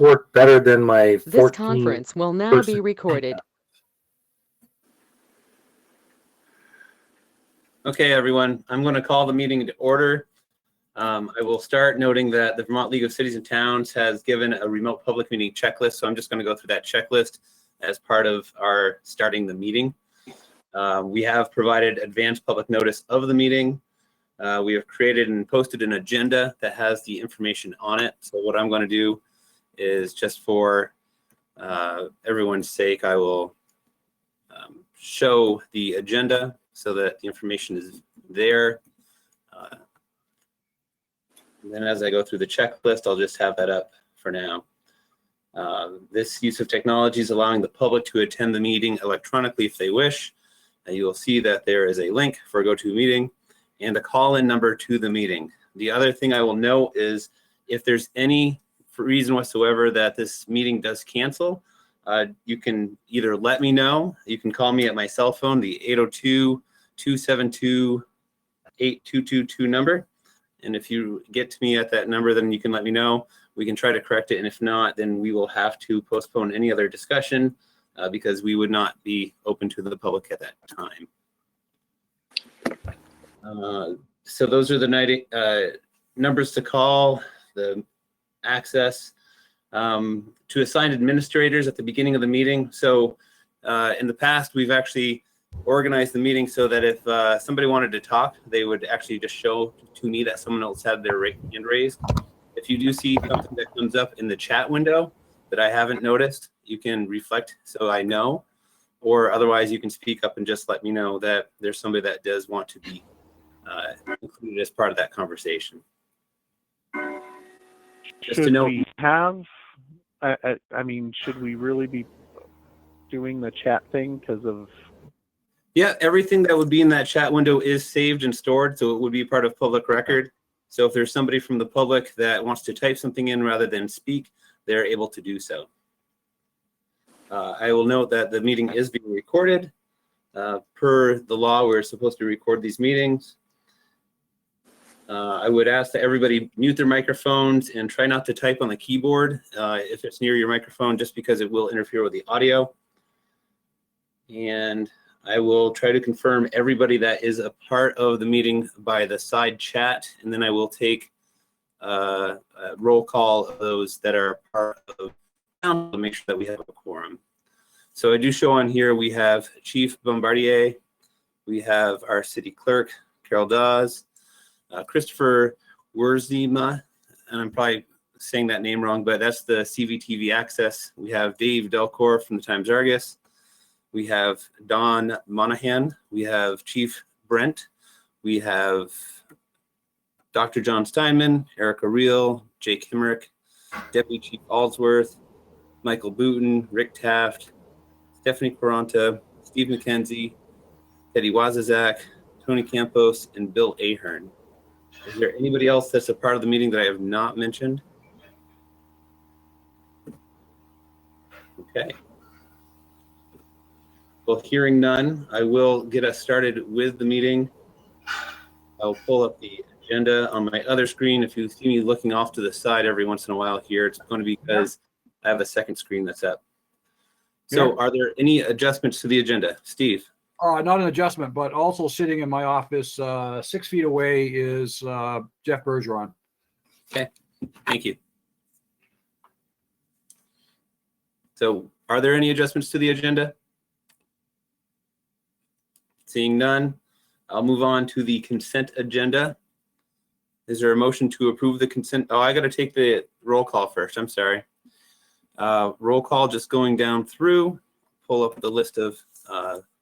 worked better than my 14. This conference will now be recorded. Okay, everyone, I'm going to call the meeting to order. I will start noting that the Vermont League of Cities and Towns has given a remote public meeting checklist, so I'm just going to go through that checklist as part of our starting the meeting. We have provided advance public notice of the meeting. We have created and posted an agenda that has the information on it. So what I'm going to do is, just for everyone's sake, I will show the agenda so that the information is there. And then as I go through the checklist, I'll just have that up for now. This use of technology is allowing the public to attend the meeting electronically if they wish. You will see that there is a link for a GoToMeeting and a call-in number to the meeting. The other thing I will note is, if there's any reason whatsoever that this meeting does cancel, you can either let me know. You can call me at my cell phone, the 802-272-8222 number. And if you get to me at that number, then you can let me know. We can try to correct it. And if not, then we will have to postpone any other discussion because we would not be open to the public at that time. So those are the numbers to call, the access to assign administrators at the beginning of the meeting. So in the past, we've actually organized the meeting so that if somebody wanted to talk, they would actually just show to me that someone else had their hand raised. If you do see something that comes up in the chat window that I haven't noticed, you can reflect so I know, or otherwise you can speak up and just let me know that there's somebody that does want to be included as part of that conversation. Just to note, we have, I mean, should we really be doing the chat thing because of? Yeah, everything that would be in that chat window is saved and stored, so it would be part of public record. So if there's somebody from the public that wants to type something in rather than speak, they're able to do so. I will note that the meeting is being recorded. Per the law, we're supposed to record these meetings. I would ask that everybody mute their microphones and try not to type on the keyboard if it's near your microphone, just because it will interfere with the audio. And I will try to confirm everybody that is a part of the meeting by the side chat, and then I will take a roll call of those that are part of to make sure that we have a quorum. So I do show on here we have Chief Bombardier, we have our city clerk, Carol Dawes, Christopher Wurzima, and I'm probably saying that name wrong, but that's the CVTV Access. We have Dave Delcor from the Times-Argus. We have Don Monahan. We have Chief Brent. We have Dr. John Steinman, Erica Reel, Jake Hemrick, Deputy Chief Aldsworth, Michael Booten, Rick Taft, Stephanie Quaranta, Steve McKenzie, Teddy Wazazak, Tony Campos, and Bill Ahern. Is there anybody else that's a part of the meeting that I have not mentioned? Okay. Well, hearing none, I will get us started with the meeting. I'll pull up the agenda on my other screen. If you see me looking off to the side every once in a while here, it's going to be because I have a second screen that's up. So are there any adjustments to the agenda? Steve? Not an adjustment, but also sitting in my office 6 feet away is Jeff Bergeron. Okay, thank you. So are there any adjustments to the agenda? Seeing none, I'll move on to the consent agenda. Is there a motion to approve the consent? Oh, I got to take the roll call first. I'm sorry. Roll call, just going down through, pull up the list of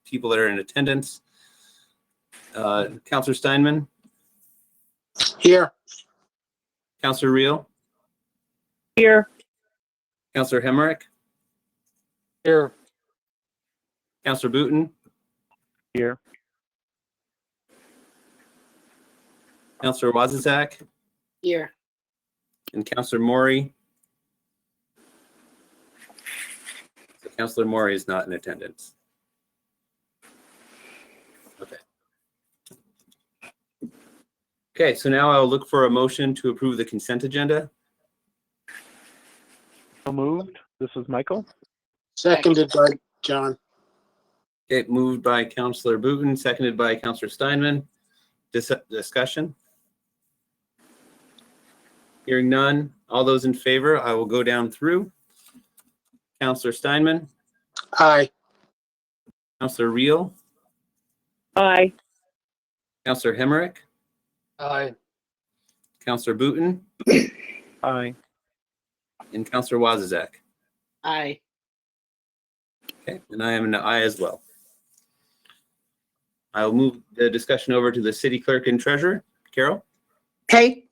people that are in attendance. Councillor Steinman? Here. Councillor Reel? Here. Councillor Hemrick? Here. Councillor Booten? Here. Councillor Wazazak? Here. And Councillor Maury? So Councillor Maury is not in attendance. Okay. Okay, so now I'll look for a motion to approve the consent agenda. So moved. This is Michael. Seconded by John. Okay, moved by Councillor Booton, seconded by Councillor Steinman. Discussion? Hearing none. All those in favor, I will go down through. Councillor Steinman, Aye. Councillor Reel, Aye. Councillor Hemerick, Aye. Councillor Booton, Aye. and Councillor Wazizak. Aye. Okay, and I am an aye as well. I will move the discussion over to the city clerk and treasurer. Carol? Okay.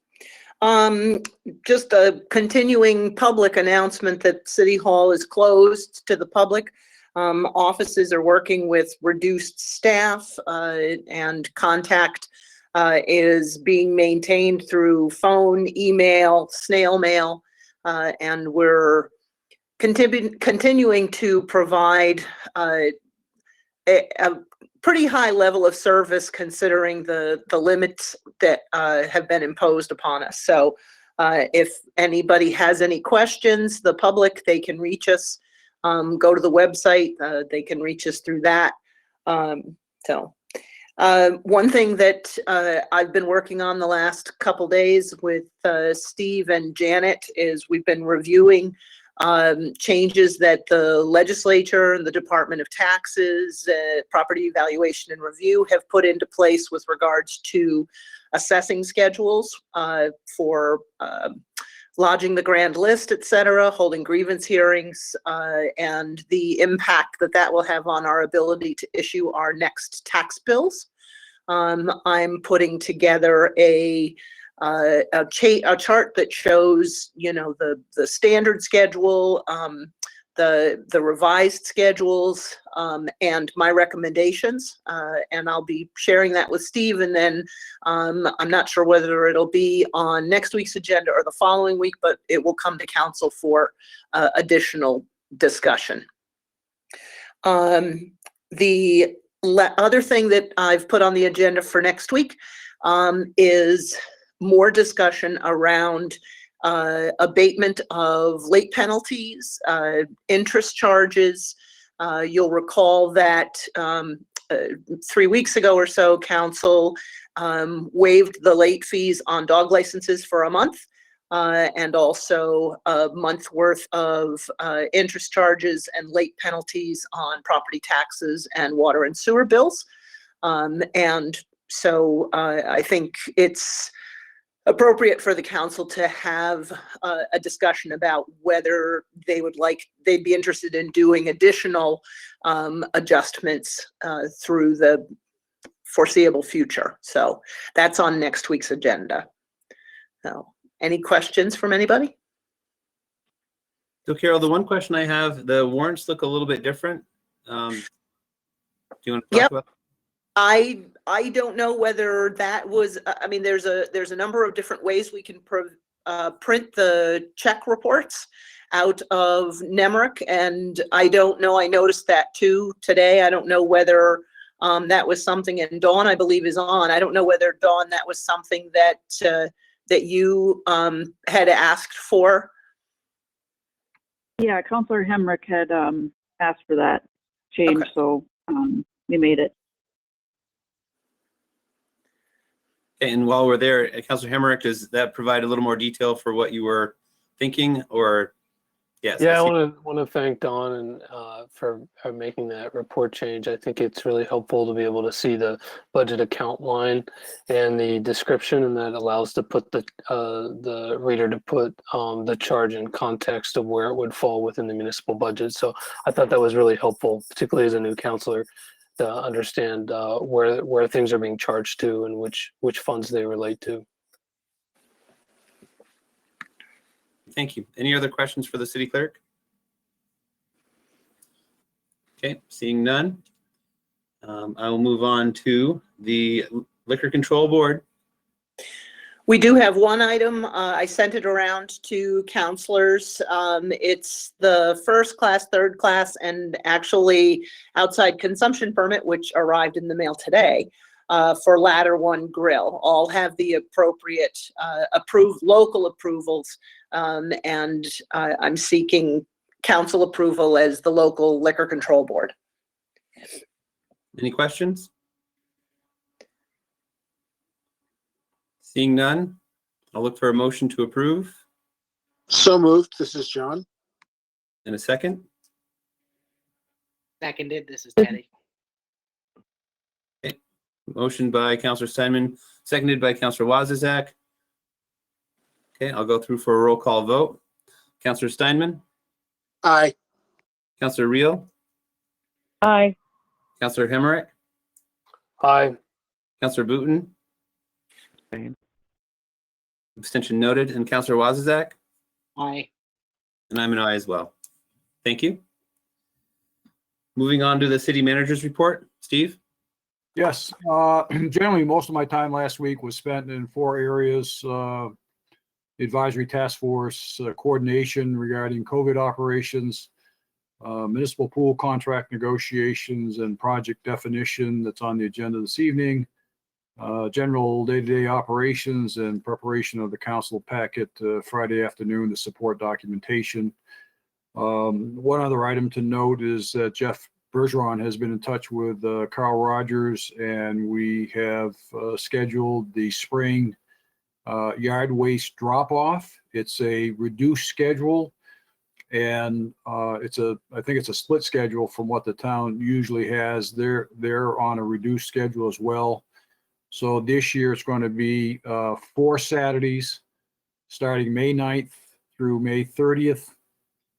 Just a continuing public announcement that City Hall is closed to the public. Offices are working with reduced staff, and contact is being maintained through phone, email, snail mail, and we're continuing to provide a pretty high level of service considering the limits that have been imposed upon us. So if anybody has any questions, the public, they can reach us. Go to the website, they can reach us through that. One thing that I've been working on the last couple days with Steve and Janet is we've been reviewing changes that the legislature and the Department of Taxes, Property Evaluation and Review have put into place with regards to assessing schedules for lodging the grand list, et cetera, holding grievance hearings, and the impact that that will have on our ability to issue our next tax bills. I'm putting together a chart that shows, you know, the standard schedule, the revised schedules, and my recommendations. And I'll be sharing that with Steve. And then I'm not sure whether it'll be on next week's agenda or the following week, but it will come to council for additional discussion. The other thing that I've put on the agenda for next week is more discussion around abatement of late penalties, interest charges. You'll recall that 3 weeks ago or so, council waived the late fees on dog licenses for a month, and also a month worth of interest charges and late penalties on property taxes and water and sewer bills. And so I think it's appropriate for the council to have a discussion about whether they'd be interested in doing additional adjustments through the foreseeable future. So that's on next week's agenda. So any questions from anybody? So Carol, the one question I have, the warrants look a little bit different. Do you want to talk about? I don't know whether that was, I mean, there's a number of different ways we can print the check reports out of Nemrick, and I don't know, I noticed that too today. I don't know whether that was something, and Dawn, I believe, is on. I don't know whether, Dawn, that was something that that you had asked for. Yeah, Councillor Hemrick had asked for that change, Okay. so we made it. And while we're there, Councillor Hemerick, does that provide a little more detail for what you were thinking, or? Yes. Yeah, I want to thank Dawn and for making that report change. I think it's really helpful to be able to see the budget account line and the description, and that allows to put the reader to put the charge in context of where it would fall within the municipal budget. So I thought that was really helpful, particularly as a new councillor, to understand where things are being charged to and which funds they relate to. Thank you. Any other questions for the city clerk? Okay, seeing none. I will move on to the Liquor Control Board. We do have one item. I sent it around to counselors. It's the first class, third class, and actually outside consumption permit, which arrived in the mail today, for Ladder One Grill. All have the appropriate approved local approvals And I'm seeking council approval as the local liquor control board. Any questions? Seeing none, I'll look for a motion to approve. So moved. This is John. In a second. Seconded. This is Teddy. Motion by Councillor Steinman, seconded by Councillor Wazizak. Okay, I'll go through for a roll call vote. Councillor Steinman, Aye. Councillor Reel, Aye. Councillor Hemmerich, Aye. Councillor Booton, Same. abstention noted, and Councillor Wazizak, Aye. and I'm an aye as well. Thank you. Moving on to the city manager's report. Steve? Yes, generally, most of my time last week was spent in 4 areas. Advisory task force, coordination regarding COVID operations, municipal pool contract negotiations and project definition that's on the agenda this evening, general day-to-day operations and preparation of the council packet Friday afternoon to support documentation. One other item to note is that Jeff Bergeron has been in touch with Carl Rogers, and we have scheduled the spring yard waste drop-off. It's a reduced schedule, and I think it's a split schedule from what the town usually has. They're on a reduced schedule as well. So this year it's going to be 4 Saturdays, starting May 9th through May 30th.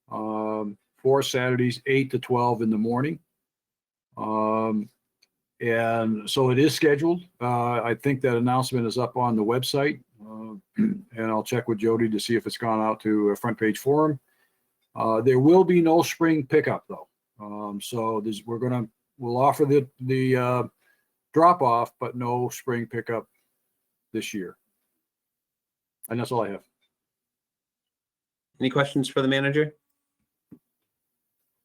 4 Saturdays, 8 to 12 in the morning. And so it is scheduled. I think that announcement is up on the website, and I'll check with Jody to see if it's gone out to a front page forum. There will be no spring pickup though. So we'll offer the drop off, but no spring pickup this year. And that's all I have. Any questions for the manager?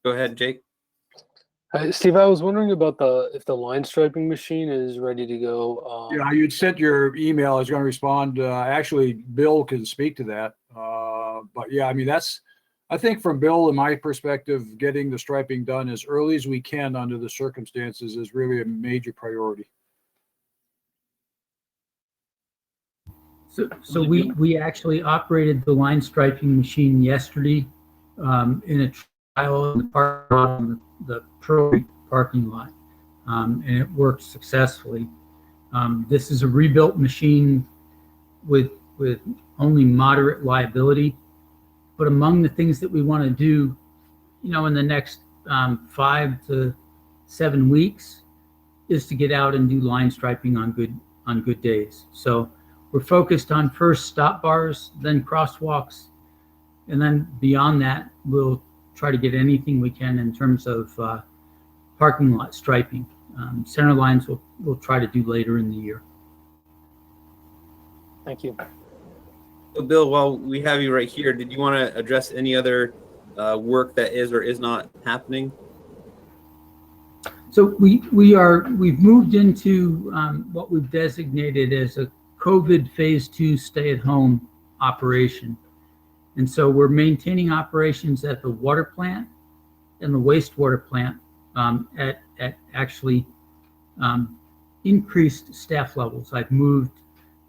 Go ahead, Jake. Steve, I was wondering about if the line striping machine is ready to go. Yeah, you'd sent your email. I was going to respond. Actually, Bill can speak to that. But yeah, I mean, I think from Bill and my perspective, getting the striping done as early as we can under the circumstances is really a major priority. So we actually operated the line striping machine yesterday in a trial in the Pro parking lot, and it worked successfully. This is a rebuilt machine with only moderate liability, but among the things that we want to do, in the next 5 to 7 weeks, is to get out and do line striping on good days. So we're focused on first stop bars, then crosswalks, and then beyond that, we'll try to get anything we can in terms of parking lot striping. Center lines we'll try to do later in the year. Thank you. So Bill, while we have you right here, did you want to address any other work that is or is not happening? So we've moved into what we've designated as a COVID phase 2 stay-at-home operation. And so we're maintaining operations at the water plant and the wastewater plant at actually increased staff levels. I've moved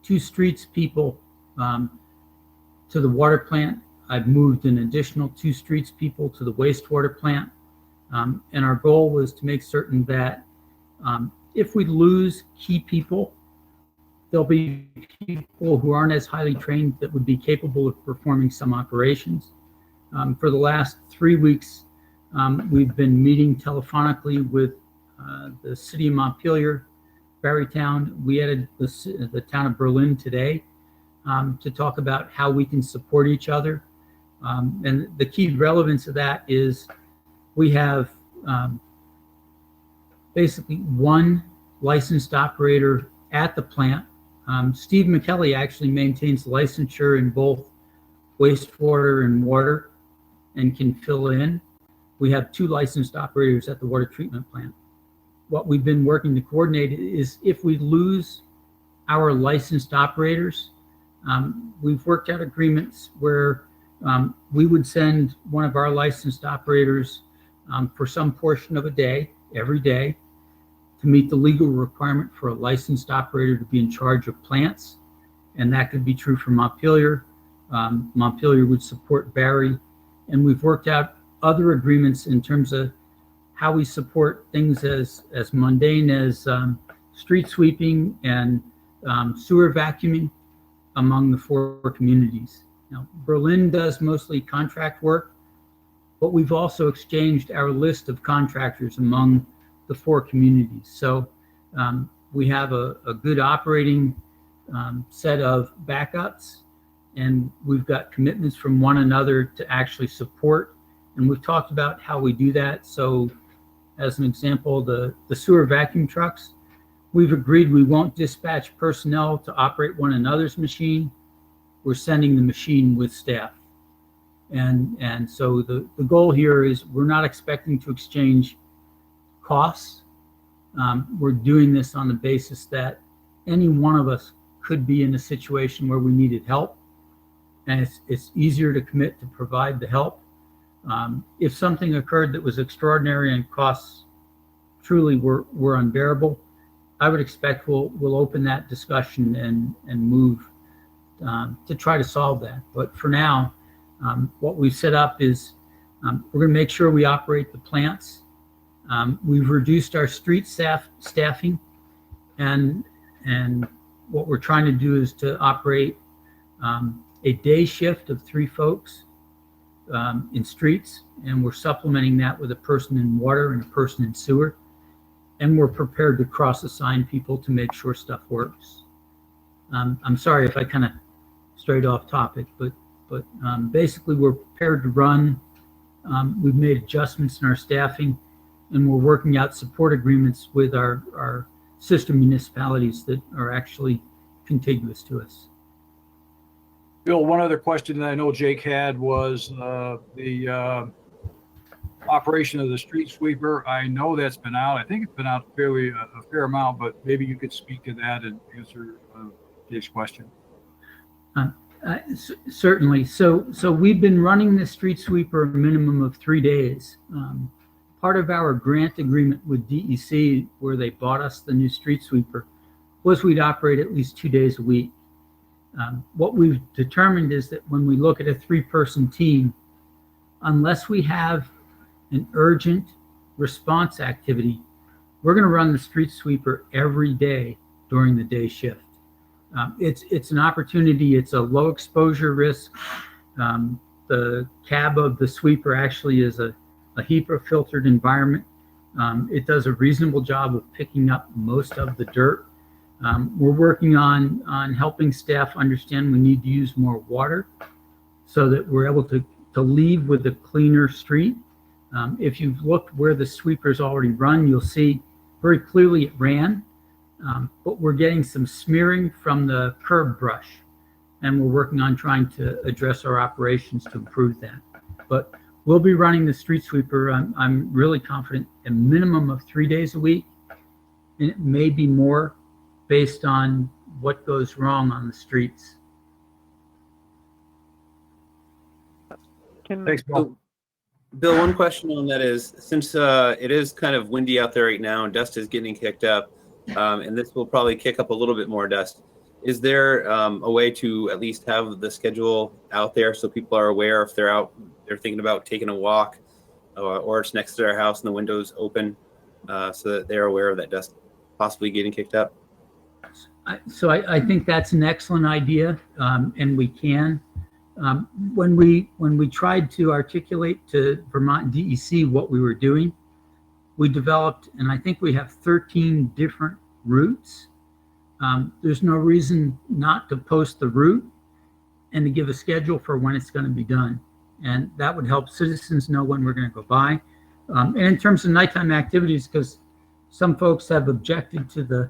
2 streets people to the water plant. I've moved an additional 2 streets people to the wastewater plant. And our goal was to make certain that if we lose key people, there'll be people who aren't as highly trained that would be capable of performing some operations. For the last 3 weeks, we've been meeting telephonically with the city of Montpelier, Barrytown. We added the town of Berlin today to talk about how we can support each other. And the key relevance of that is we have basically 1 licensed operator at the plant. Steve McKelly actually maintains licensure in both wastewater and water and can fill in. We have 2 licensed operators at the water treatment plant. What we've been working to coordinate is if we lose our licensed operators, we've worked out agreements where we would send one of our licensed operators for some portion of a day, every day, to meet the legal requirement for a licensed operator to be in charge of plants. And that could be true for Montpelier. Montpelier would support Barry. And we've worked out other agreements in terms of how we support things as mundane as street sweeping and sewer vacuuming among the 4 communities. Now, Berlin does mostly contract work, but we've also exchanged our list of contractors among the 4 communities. So we have a good operating set of backups, and we've got commitments from one another to actually support. And we've talked about how we do that. So as an example, the sewer vacuum trucks, we've agreed we won't dispatch personnel to operate one another's machine. We're sending the machine with staff. And so the goal here is we're not expecting to exchange costs. We're doing this on the basis that any one of us could be in a situation where we needed help, and it's easier to commit to provide the help. If something occurred that was extraordinary and costs truly were unbearable, I would expect we'll open that discussion and move to try to solve that. But for now, what we've set up is we're going to make sure we operate the plants. We've reduced our street staffing, and what we're trying to do is to operate a day shift of 3 folks in streets, and we're supplementing that with a person in water and a person in sewer, and we're prepared to cross-assign people to make sure stuff works. I'm sorry if I kind of strayed off topic, but basically we're prepared to run. We've made adjustments in our staffing, and we're working out support agreements with our sister municipalities that are actually contiguous to us. Bill, one other question that I know Jake had was the operation of the street sweeper. I know that's been out. I think it's been out fairly a fair amount, but maybe you could speak to that and answer Jake's question. Certainly. So we've been running the street sweeper a minimum of 3 days. Part of our grant agreement with DEC, where they bought us the new street sweeper, was we'd operate at least 2 days a week. What we've determined is that when we look at a 3-person team, unless we have an urgent response activity, we're going to run the street sweeper every day during the day shift. It's an opportunity. It's a low exposure risk. The cab of the sweeper actually is a HEPA filtered environment. It does a reasonable job of picking up most of the dirt. We're working on helping staff understand we need to use more water so that we're able to leave with a cleaner street. If you've looked where the sweeper's already run, you'll see very clearly it ran, but we're getting some smearing from the curb brush, and we're working on trying to address our operations to improve that. But we'll be running the street sweeper. I'm really confident a minimum of 3 days a week, and it may be more based on what goes wrong on the streets. Thanks, Bill. Bill, one question on that is, since it is kind of windy out there right now and dust is getting kicked up, and this will probably kick up a little bit more dust, is there a way to at least have the schedule out there so people are aware if they're out, they're thinking about taking a walk, or it's next to their house and the window's open, so that they're aware of that dust possibly getting kicked up? So I think that's an excellent idea, and we can. When we tried to articulate to Vermont DEC what we were doing, we developed, and I think we have 13 different routes. There's no reason not to post the route and to give a schedule for when it's going to be done. And that would help citizens know when we're going to go by. And in terms of nighttime activities, because some folks have objected to the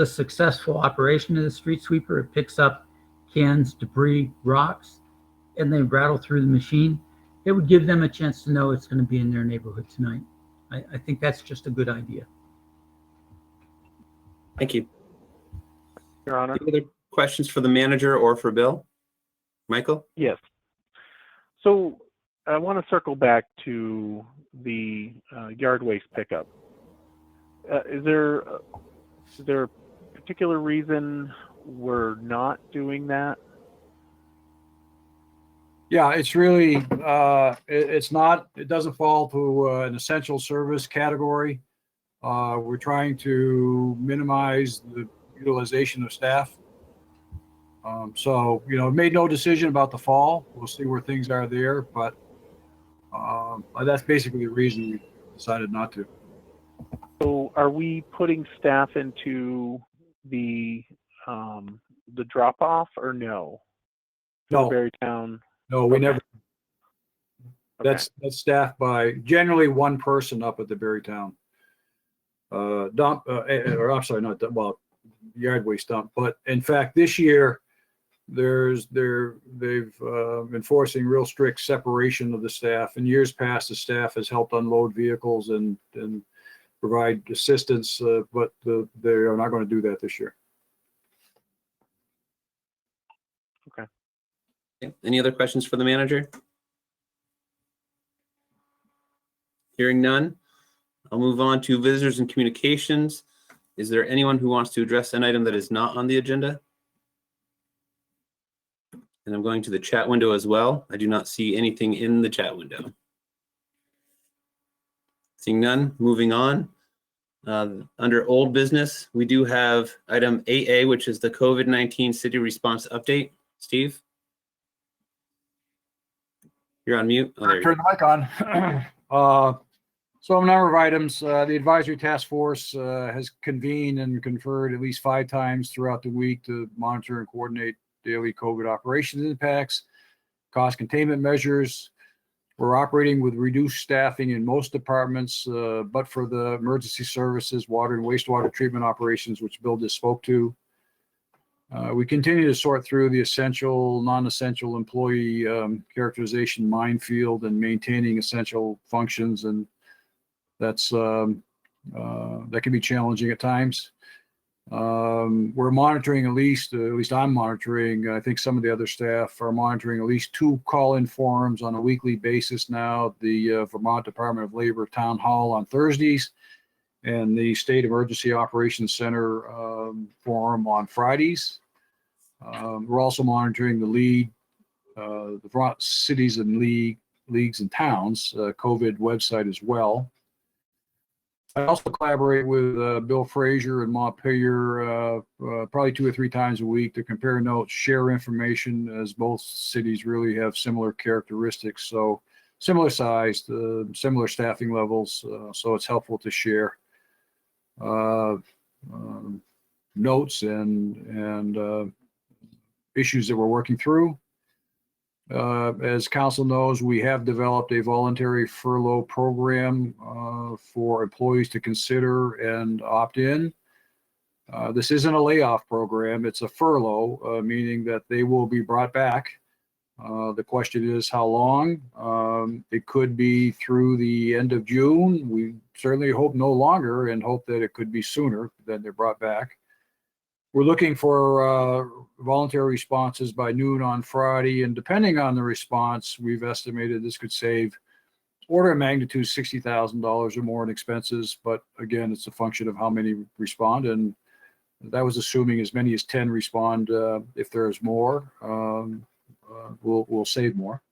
successful operation of the street sweeper, it picks up cans, debris, rocks, and they rattle through the machine. It would give them a chance to know it's going to be in their neighborhood tonight. I think that's just a good idea. Thank you. Your Honor. Any other questions for the manager or for Bill? Michael? Yes. So I want to circle back to the yard waste pickup. Is there a particular reason we're not doing that? Yeah, it's really, it doesn't fall to an essential service category. We're trying to minimize the utilization of staff. So, made no decision about the fall. We'll see where things are there, but that's basically the reason we decided not to. So are we putting staff into the drop off or no? No. Berrytown. No, we Okay. never. Okay. That's staffed by generally one person up at the Berrytown dump, or I'm sorry, not dump, well, yard waste dump. But in fact, this year, they've enforcing real strict separation of the staff. In years past, the staff has helped unload vehicles and provide assistance, but they are not going to do that this year. Okay. Any other questions for the manager? Hearing none, I'll move on to visitors and communications. Is there anyone who wants to address an item that is not on the agenda? And I'm going to the chat window as well. I do not see anything in the chat window. Seeing none, moving on. Under old business, we do have item 8A, which is the COVID-19 city response update. Steve? You're on mute. Oh, there you Turn the mic on. So a number of items. The advisory task force has convened and conferred at least 5 times throughout the week to monitor and coordinate daily COVID operations impacts, cost containment measures. We're operating with reduced staffing in most departments, but for the emergency services, water and wastewater treatment operations, which Bill just spoke to. We continue to sort through the essential, non-essential employee characterization minefield and maintaining essential functions, and that can be challenging at times. We're monitoring at least I'm monitoring, I think some of the other staff are monitoring at least 2 call-in forums on a weekly basis now, the Vermont Department of Labor Town Hall on Thursdays and the State Emergency Operations Center forum on Fridays. We're also monitoring the Vermont Cities and Leagues and Towns COVID website as well. I also collaborate with Bill Frazier and Montpelier probably 2 or 3 times a week to compare notes, share information, as both cities really have similar characteristics. So similar size, similar staffing levels. So it's helpful to share notes and issues that we're working through. As council knows, we have developed a voluntary furlough program for employees to consider and opt in. This isn't a layoff program, it's a furlough, meaning that they will be brought back. The question is how long? It could be through the end of June. We certainly hope no longer and hope that it could be sooner than they're brought back. We're looking for voluntary responses by noon on Friday, and depending on the response, we've estimated this could save order of magnitude $60,000 or more in expenses. But again, it's a function of how many respond, and that was assuming as many as 10 respond. If there's more, we'll save more.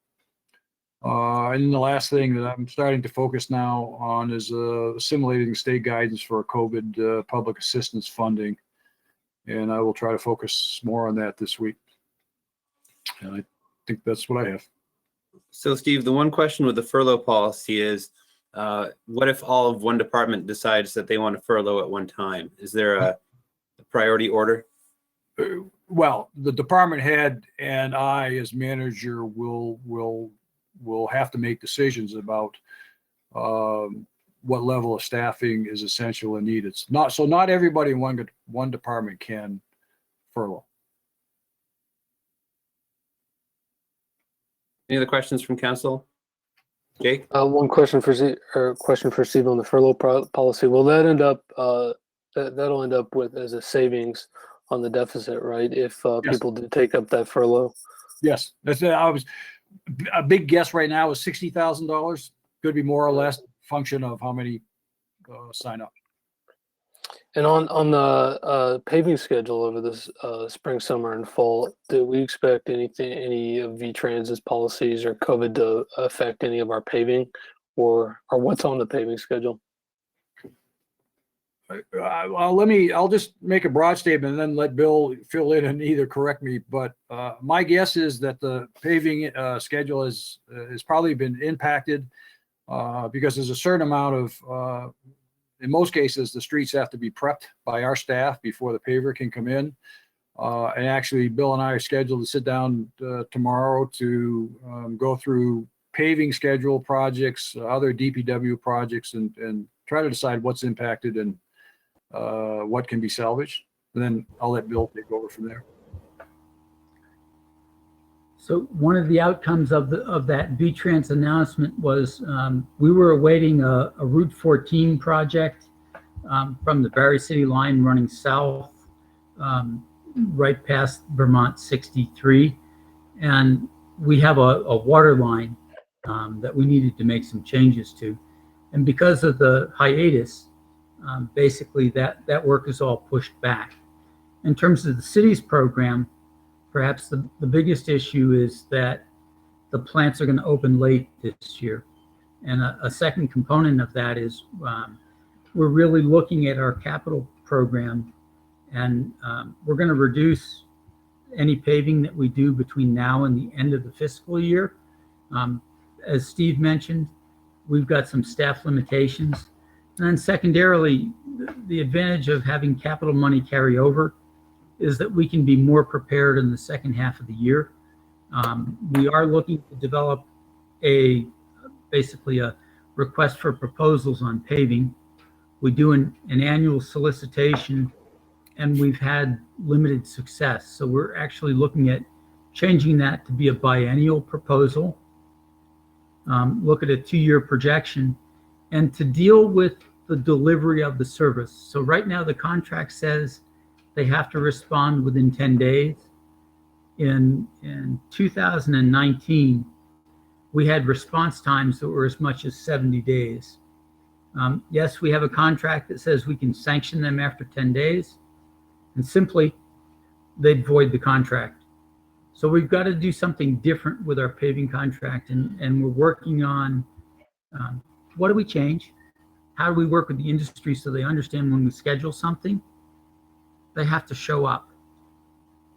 And the last thing that I'm starting to focus now on is assimilating state guidance for COVID public assistance funding. And I will try to focus more on that this week. And I think that's what I have. So Steve, the one question with the furlough policy is, what if all of one department decides that they want to furlough at one time? Is there a priority order? Well, the department head and I, as manager, will have to make decisions about what level of staffing is essential and needed. Not everybody in one department can furlough. Any other questions from council? Jake? One question for Steve on the furlough policy. Will that end up that'll end up with as a savings on the deficit, right? If Yes. people did take up that furlough. Yes, a big guess right now is $60,000. Could be more or less function of how many sign up. And on the paving schedule over this spring, summer, and fall, do we expect any of VTrans's policies or COVID to affect any of our paving, or what's on the paving schedule? I'll just make a broad statement and then let Bill fill in and either correct me. But my guess is that the paving schedule has probably been impacted because there's a certain amount of, in most cases, the streets have to be prepped by our staff before the paver can come in. And actually, Bill and I are scheduled to sit down tomorrow to go through paving schedule projects, other DPW projects, and try to decide what's impacted and what can be salvaged. And then I'll let Bill take over from there. So one of the outcomes of that VTrans announcement was we were awaiting a Route 14 project from the Barry City line running south right past Vermont 63. And we have a water line that we needed to make some changes to. And because of the hiatus, basically that work is all pushed back. In terms of the city's program, perhaps the biggest issue is that the plants are going to open late this year. And a second component of that is we're really looking at our capital program, and we're going to reduce any paving that we do between now and the end of the fiscal year. As Steve mentioned, we've got some staff limitations. And then secondarily, the advantage of having capital money carry over is that we can be more prepared in the second half of the year. We are looking to develop basically a request for proposals on paving. We do an annual solicitation, and we've had limited success. So we're actually looking at changing that to be a biennial proposal, look at a 2-year projection, and to deal with the delivery of the service. So right now the contract says they have to respond within 10 days. In 2019, we had response times that were as much as 70 days. Yes, we have a contract that says we can sanction them after 10 days, and simply they'd void the contract. So we've got to do something different with our paving contract, and we're working on what do we change? How do we work with the industry so they understand when we schedule something, they have to show up.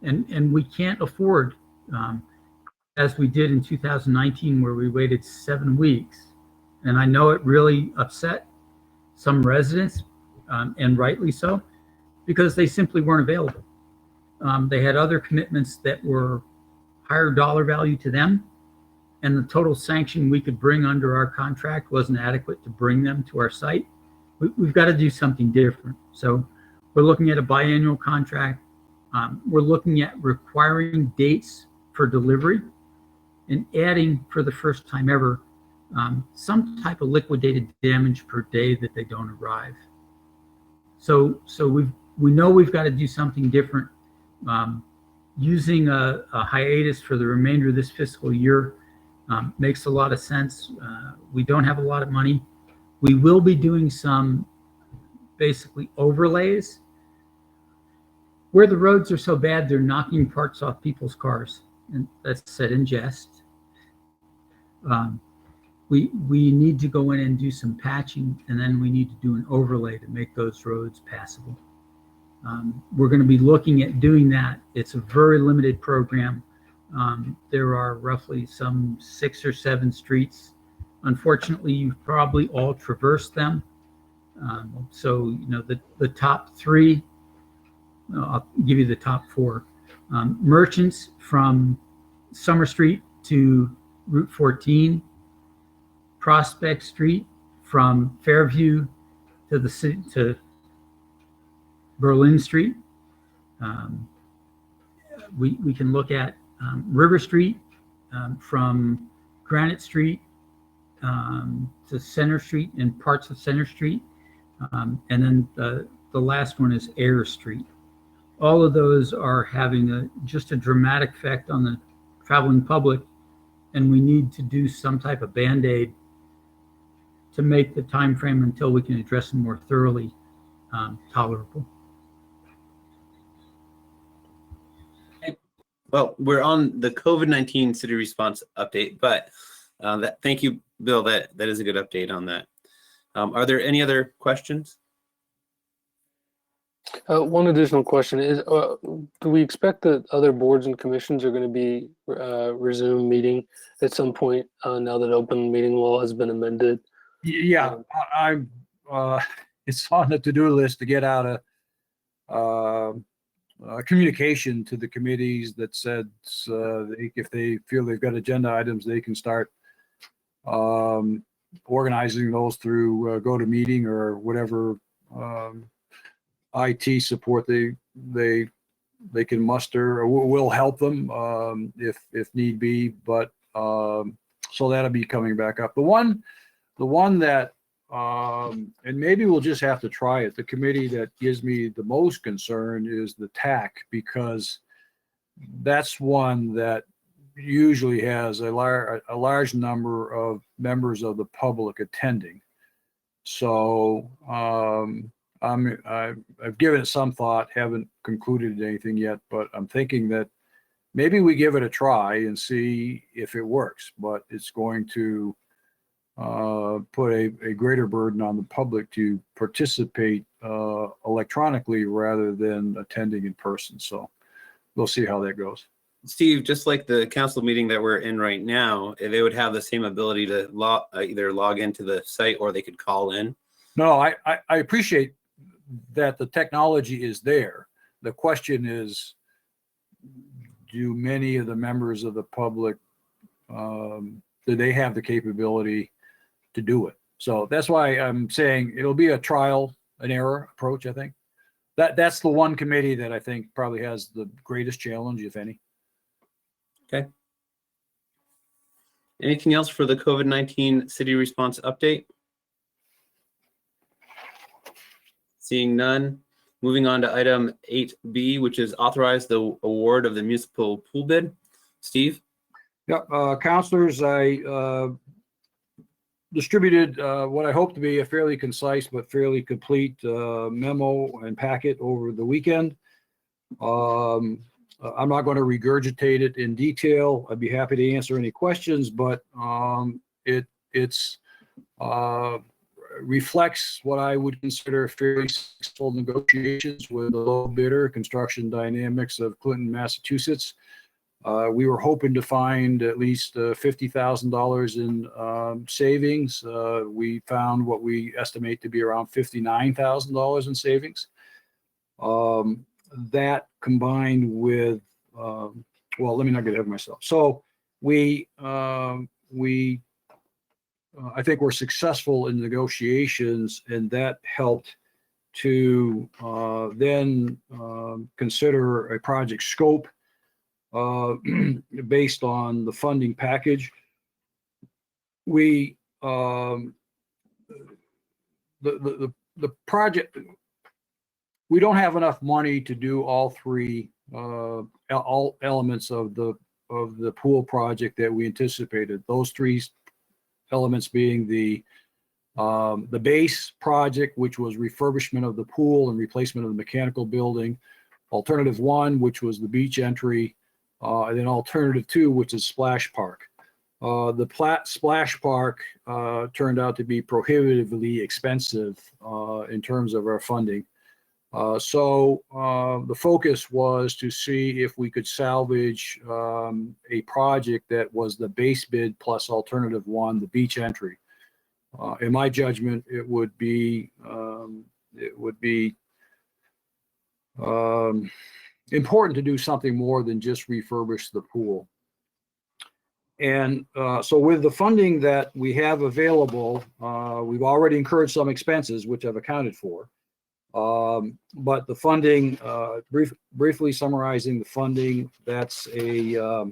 And we can't afford, as we did in 2019, where we waited 7 weeks. And I know it really upset some residents, and rightly so, because they simply weren't available. They had other commitments that were higher dollar value to them, and the total sanction we could bring under our contract wasn't adequate to bring them to our site. We've got to do something different. So we're looking at a biannual contract. We're looking at requiring dates for delivery and adding, for the first time ever, some type of liquidated damage per day that they don't arrive. So we know we've got to do something different. Using a hiatus for the remainder of this fiscal year makes a lot of sense. We don't have a lot of money. We will be doing some basically overlays where the roads are so bad they're knocking parts off people's cars, and that's said in jest. We need to go in and do some patching, and then we need to do an overlay to make those roads passable. We're going to be looking at doing that. It's a very limited program. There are roughly some 6 or 7 streets. Unfortunately, you've probably all traversed them. So, you know, the top 3, I'll give you the top 4. Merchants from Summer Street to Route 14, Prospect Street from Fairview to the city to Berlin Street. We can look at River Street from Granite Street to Center Street and parts of Center Street. And then the last one is Air Street. All of those are having just a dramatic effect on the traveling public, and we need to do some type of Band-Aid to make the time frame until we can address them more thoroughly tolerable. Well, we're on the COVID-19 city response update, but thank you, Bill. That is a good update on that. Are there any other questions? One additional question is, do we expect that other boards and commissions are going to be resume meeting at some point now that open meeting law has been amended? Yeah, I'm, it's on the to-do list to get out a communication to the committees that said if they feel they've got agenda items, they can start organizing those through GoToMeeting or whatever IT support they can muster, or will help them if need be. But so that'll be coming back up. The one that and maybe we'll just have to try it. The committee that gives me the most concern is the TAC, because that's one that usually has a large number of members of the public attending. So I've given it some thought, haven't concluded anything yet, but I'm thinking that maybe we give it a try and see if it works. But it's going to put a greater burden on the public to participate electronically rather than attending in person. So we'll see how that goes. Steve, just like the council meeting that we're in right now, they would have the same ability to either log into the site or they could call in. No, I appreciate that the technology is there. The question is, do many of the members of the public, do they have the capability to do it? So that's why I'm saying it'll be a trial and error approach. I think that's the one committee that I think probably has the greatest challenge, if any. Okay. Anything else for the COVID-19 city response update? Seeing none, moving on to item 8B, which is authorize the award of the municipal pool bid. Steve? Yep, councilors, I distributed what I hope to be a fairly concise but fairly complete memo and packet over the weekend. I'm not going to regurgitate it in detail. I'd be happy to answer any questions, but it's reflects what I would consider fairly successful negotiations with the low bidder, Construction Dynamics of Clinton, Massachusetts. We were hoping to find at least $50,000 in savings. We found what we estimate to be around $59,000 in savings. That combined with, well, let me not get ahead of myself. So I think we're successful in negotiations, and that helped to then consider a project scope based on the funding package. The project, we don't have enough money to do all three all elements of the pool project that we anticipated. Those three elements being the base project, which was refurbishment of the pool and replacement of the mechanical building. Alternative 1, which was the beach entry, and then alternative 2, which is Splash Park. The Splash Park turned out to be prohibitively expensive in terms of our funding. So the focus was to see if we could salvage a project that was the base bid plus alternative 1, the beach entry. In my judgment, it would be important to do something more than just refurbish the pool. And so with the funding that we have available, we've already incurred some expenses, which I've accounted for. But the funding, briefly summarizing the funding, that's a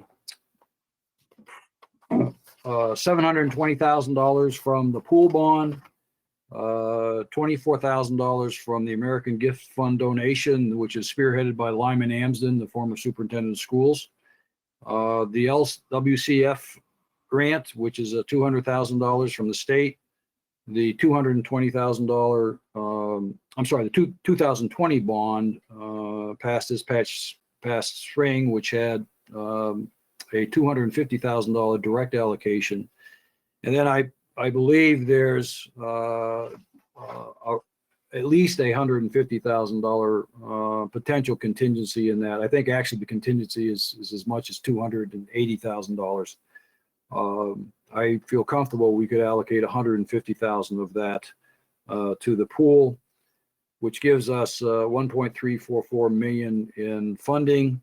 $720,000 from the pool bond, $24,000 from the American Gift Fund donation, which is spearheaded by Lyman Amsden, the former superintendent of schools. The LWCF grant, which is $200,000 from the state. The $220,000, the 2020 bond passed this past spring, which had a $250,000 direct allocation. And then I believe there's at least $150,000 potential contingency in that. I think actually the contingency is as much as $280,000. I feel comfortable we could allocate $150,000 of that to the pool, which gives us $1.344 million in funding.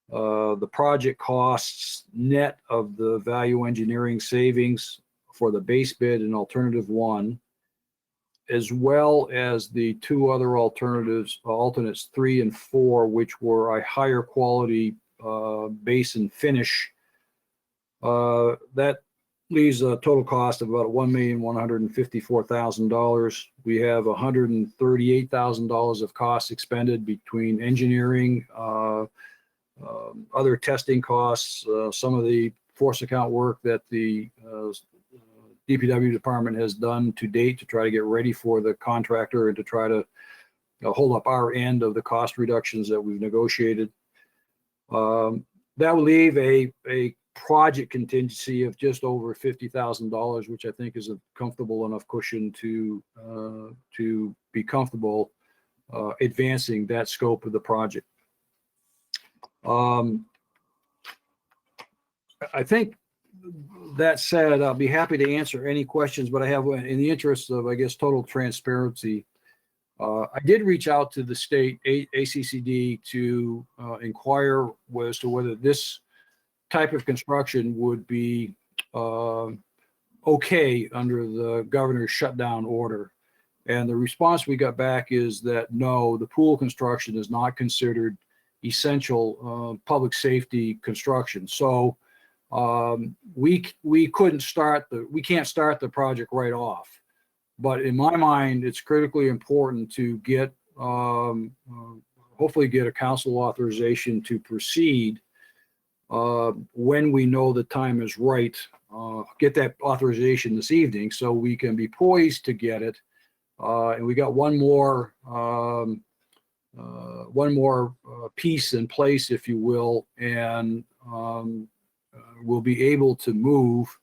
The project costs net of the value engineering savings for the base bid and alternative one, as well as the two other alternates 3 and 4, which were a higher quality base and finish. That leaves a total cost of about $1,154,000. We have $138,000 of costs expended between engineering, other testing costs, some of the force account work that the DPW department has done to date to try to get ready for the contractor and to try to hold up our end of the cost reductions that we've negotiated. That will leave a project contingency of just over $50,000, which I think is a comfortable enough cushion to be comfortable advancing that scope of the project. I think that said, I'll be happy to answer any questions, but I have, in the interest of, I guess, total transparency, I did reach out to the state ACCD to inquire as to whether this type of construction would be okay under the governor's shutdown order. And the response we got back is that no, the pool construction is not considered essential public safety construction. So we can't start the project right off. But in my mind, it's critically important to get hopefully get a council authorization to proceed when we know the time is right. Get that authorization this evening so we can be poised to get it. And we got one more piece in place, if you will, and we'll be able to move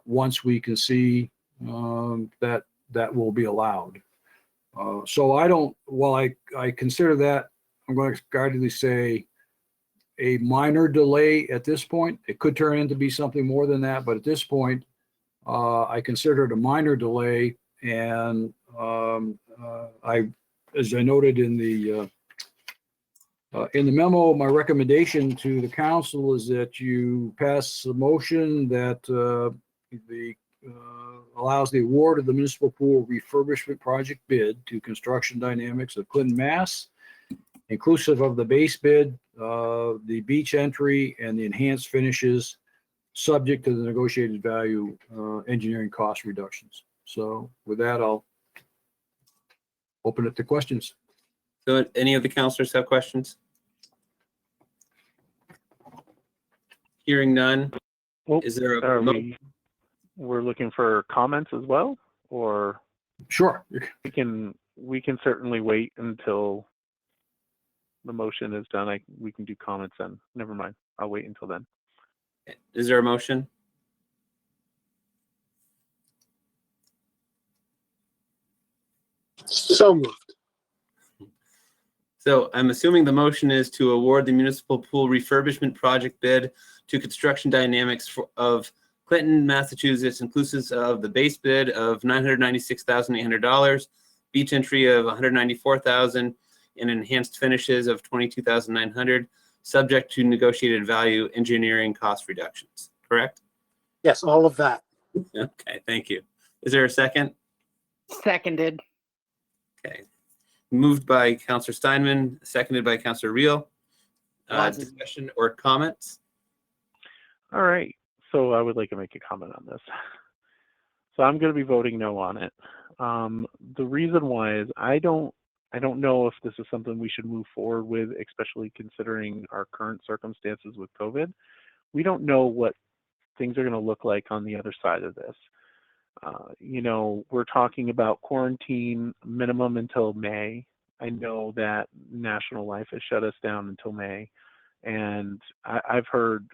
once we can see that will be allowed. So while I consider that, I'm going to guardedly say a minor delay at this point. It could turn into be something more than that, but at this point, I consider it a minor delay. And as I noted in the memo, my recommendation to the council is that you pass a motion that allows the award of the municipal pool refurbishment project bid to Construction Dynamics of Clinton, Mass, inclusive of the base bid, the beach entry, and the enhanced finishes, subject to the negotiated value engineering cost reductions. So with that, I'll open it to questions. So any of the councilors have questions? Hearing none. Well, Is there a we're looking for comments as well, or Sure. we can certainly wait until the motion is done. We can do comments then. Never mind. I'll wait until then. Is there a motion? So moved. So I'm assuming the motion is to award the municipal pool refurbishment project bid to Construction Dynamics of Clinton, Massachusetts, inclusive of the base bid of $996,800, beach entry of $194,000, and enhanced finishes of $22,900, subject to negotiated value engineering cost reductions. Correct? Yes, all of that. Okay, thank you. Is there a second? Seconded. Okay. Moved by Councilor Steinman, seconded by Councilor Reel. Discussion or comments? All right. So I would like to make a comment on this. So I'm going to be voting no on it. The reason why is I don't know if this is something we should move forward with, especially considering our current circumstances with COVID. We don't know what things are going to look like on the other side of this. We're talking about quarantine minimum until May. I know that National Life has shut us down until May, and I've heard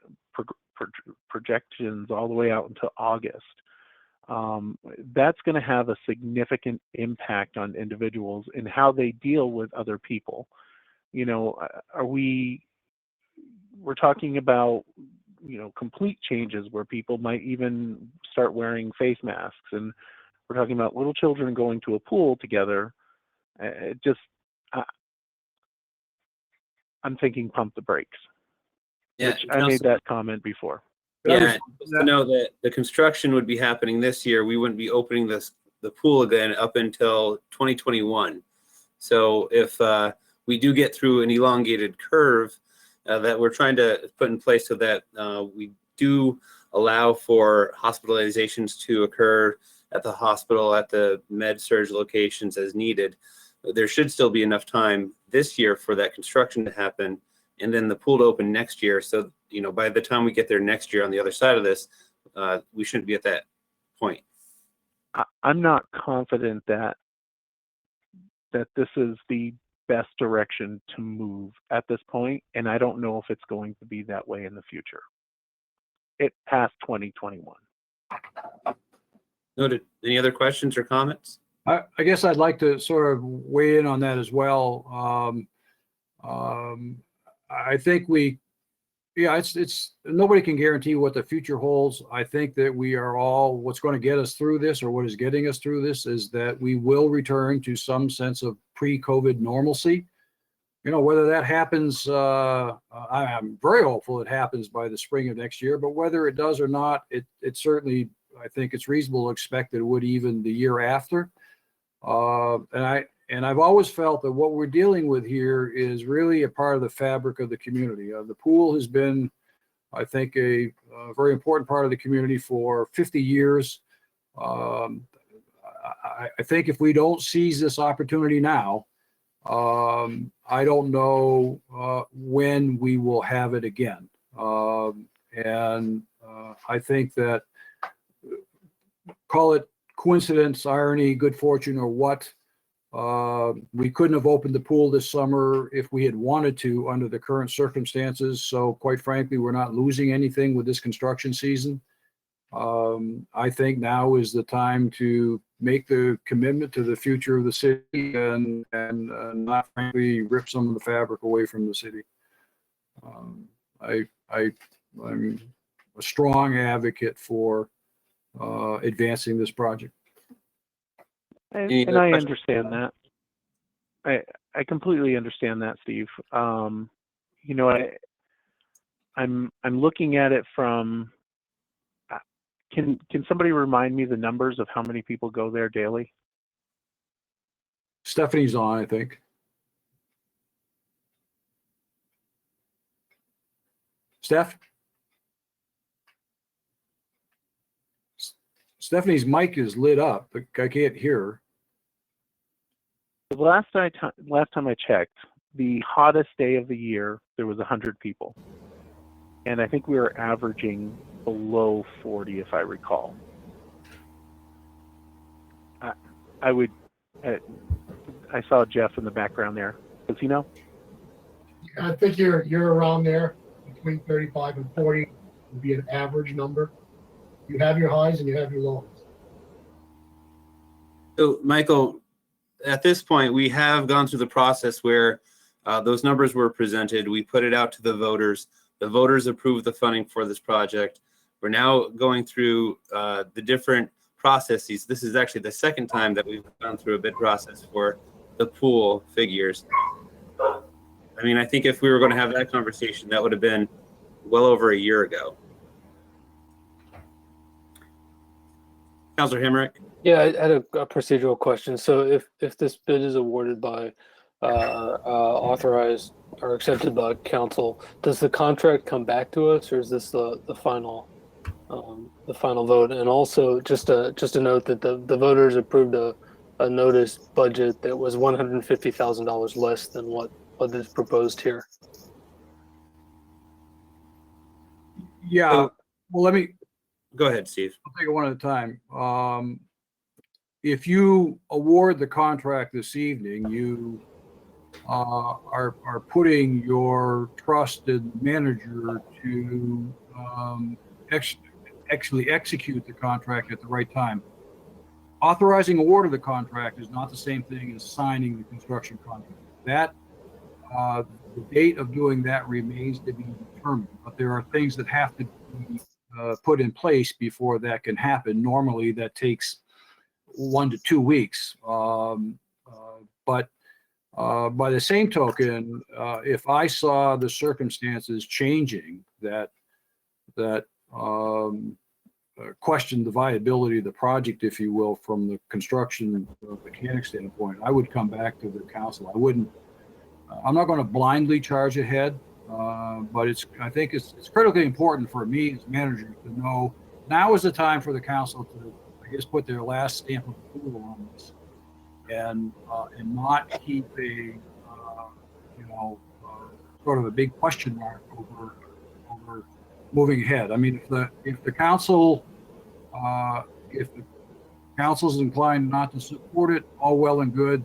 projections all the way out until August. That's going to have a significant impact on individuals and how they deal with other people. We're talking about, complete changes where people might even start wearing face masks, and we're talking about little children going to a pool together. I'm thinking pump the brakes. Yeah, Which I made that comment before. Yeah, just to know that the construction would be happening this year. We wouldn't be opening the pool again up until 2021. So if we do get through an elongated curve that we're trying to put in place so that we do allow for hospitalizations to occur at the hospital, at the med surg locations as needed, there should still be enough time this year for that construction to happen, and then the pool to open next year. So, by the time we get there next year on the other side of this, we shouldn't be at that point. I'm not confident that this is the best direction to move at this point, and I don't know if it's going to be that way in the future. Past 2021. Noted. Any other questions or comments? I guess I'd like to sort of weigh in on that as well. I think it's nobody can guarantee what the future holds. I think that we are all, what's going to get us through this, or what is getting us through this, is that we will return to some sense of pre-COVID normalcy. Whether that happens, I'm very hopeful it happens by the spring of next year, but whether it does or not, it certainly, I think it's reasonable to expect that it would even the year after. And I've always felt that what we're dealing with here is really a part of the fabric of the community. The pool has been, I think, a very important part of the community for 50 years. I think if we don't seize this opportunity now, I don't know when we will have it again. And I think that, call it coincidence, irony, good fortune, or what, we couldn't have opened the pool this summer if we had wanted to under the current circumstances. So quite frankly, we're not losing anything with this construction season. I think now is the time to make the commitment to the future of the city and not frankly rip some of the fabric away from the city. I'm a strong advocate for advancing this project. And I understand that. I completely understand that, Steve. I'm looking at it from. Can somebody remind me the numbers of how many people go there daily? Stephanie's on, I think. Steph? Stephanie's mic is lit up, but I can't hear her. The last time I checked, the hottest day of the year, there was 100 people. And I think we were averaging below 40, if I recall. I saw Jeff in the background there. Does he know? I think you're around there, between 35 and 40 would be an average number. You have your highs and you have your lows. So, Michael, at this point, we have gone through the process where those numbers were presented. We put it out to the voters. The voters approved the funding for this project. We're now going through the different processes. This is actually the second time that we've gone through a bid process for the pool figures. I mean, I think if we were going to have that conversation, that would have been well over a year ago. Councilor Hemrick? Yeah, I had a procedural question. So if this bid is awarded by authorized or accepted by council, does the contract come back to us, or is this the final vote? And also just a note that the voters approved a notice budget that was $150,000 less than what is proposed here. Yeah. Well, let me Go ahead, Steve. I'll take it one at a time. If you award the contract this evening, you are putting your trusted manager to actually execute the contract at the right time. Authorizing award of the contract is not the same thing as signing the construction contract. That the date of doing that remains to be determined, but there are things that have to be put in place before that can happen. Normally, that takes 1 to 2 weeks. But by the same token, if I saw the circumstances changing that questioned the viability of the project, if you will, from the construction mechanic standpoint, I would come back to the council. I wouldn't. I'm not going to blindly charge ahead, but I think it's critically important for me as manager to know now is the time for the council to, I guess, put their last stamp of approval on this, and not keep a sort of a big question mark over moving ahead. I mean, if the council's inclined not to support it, all well and good,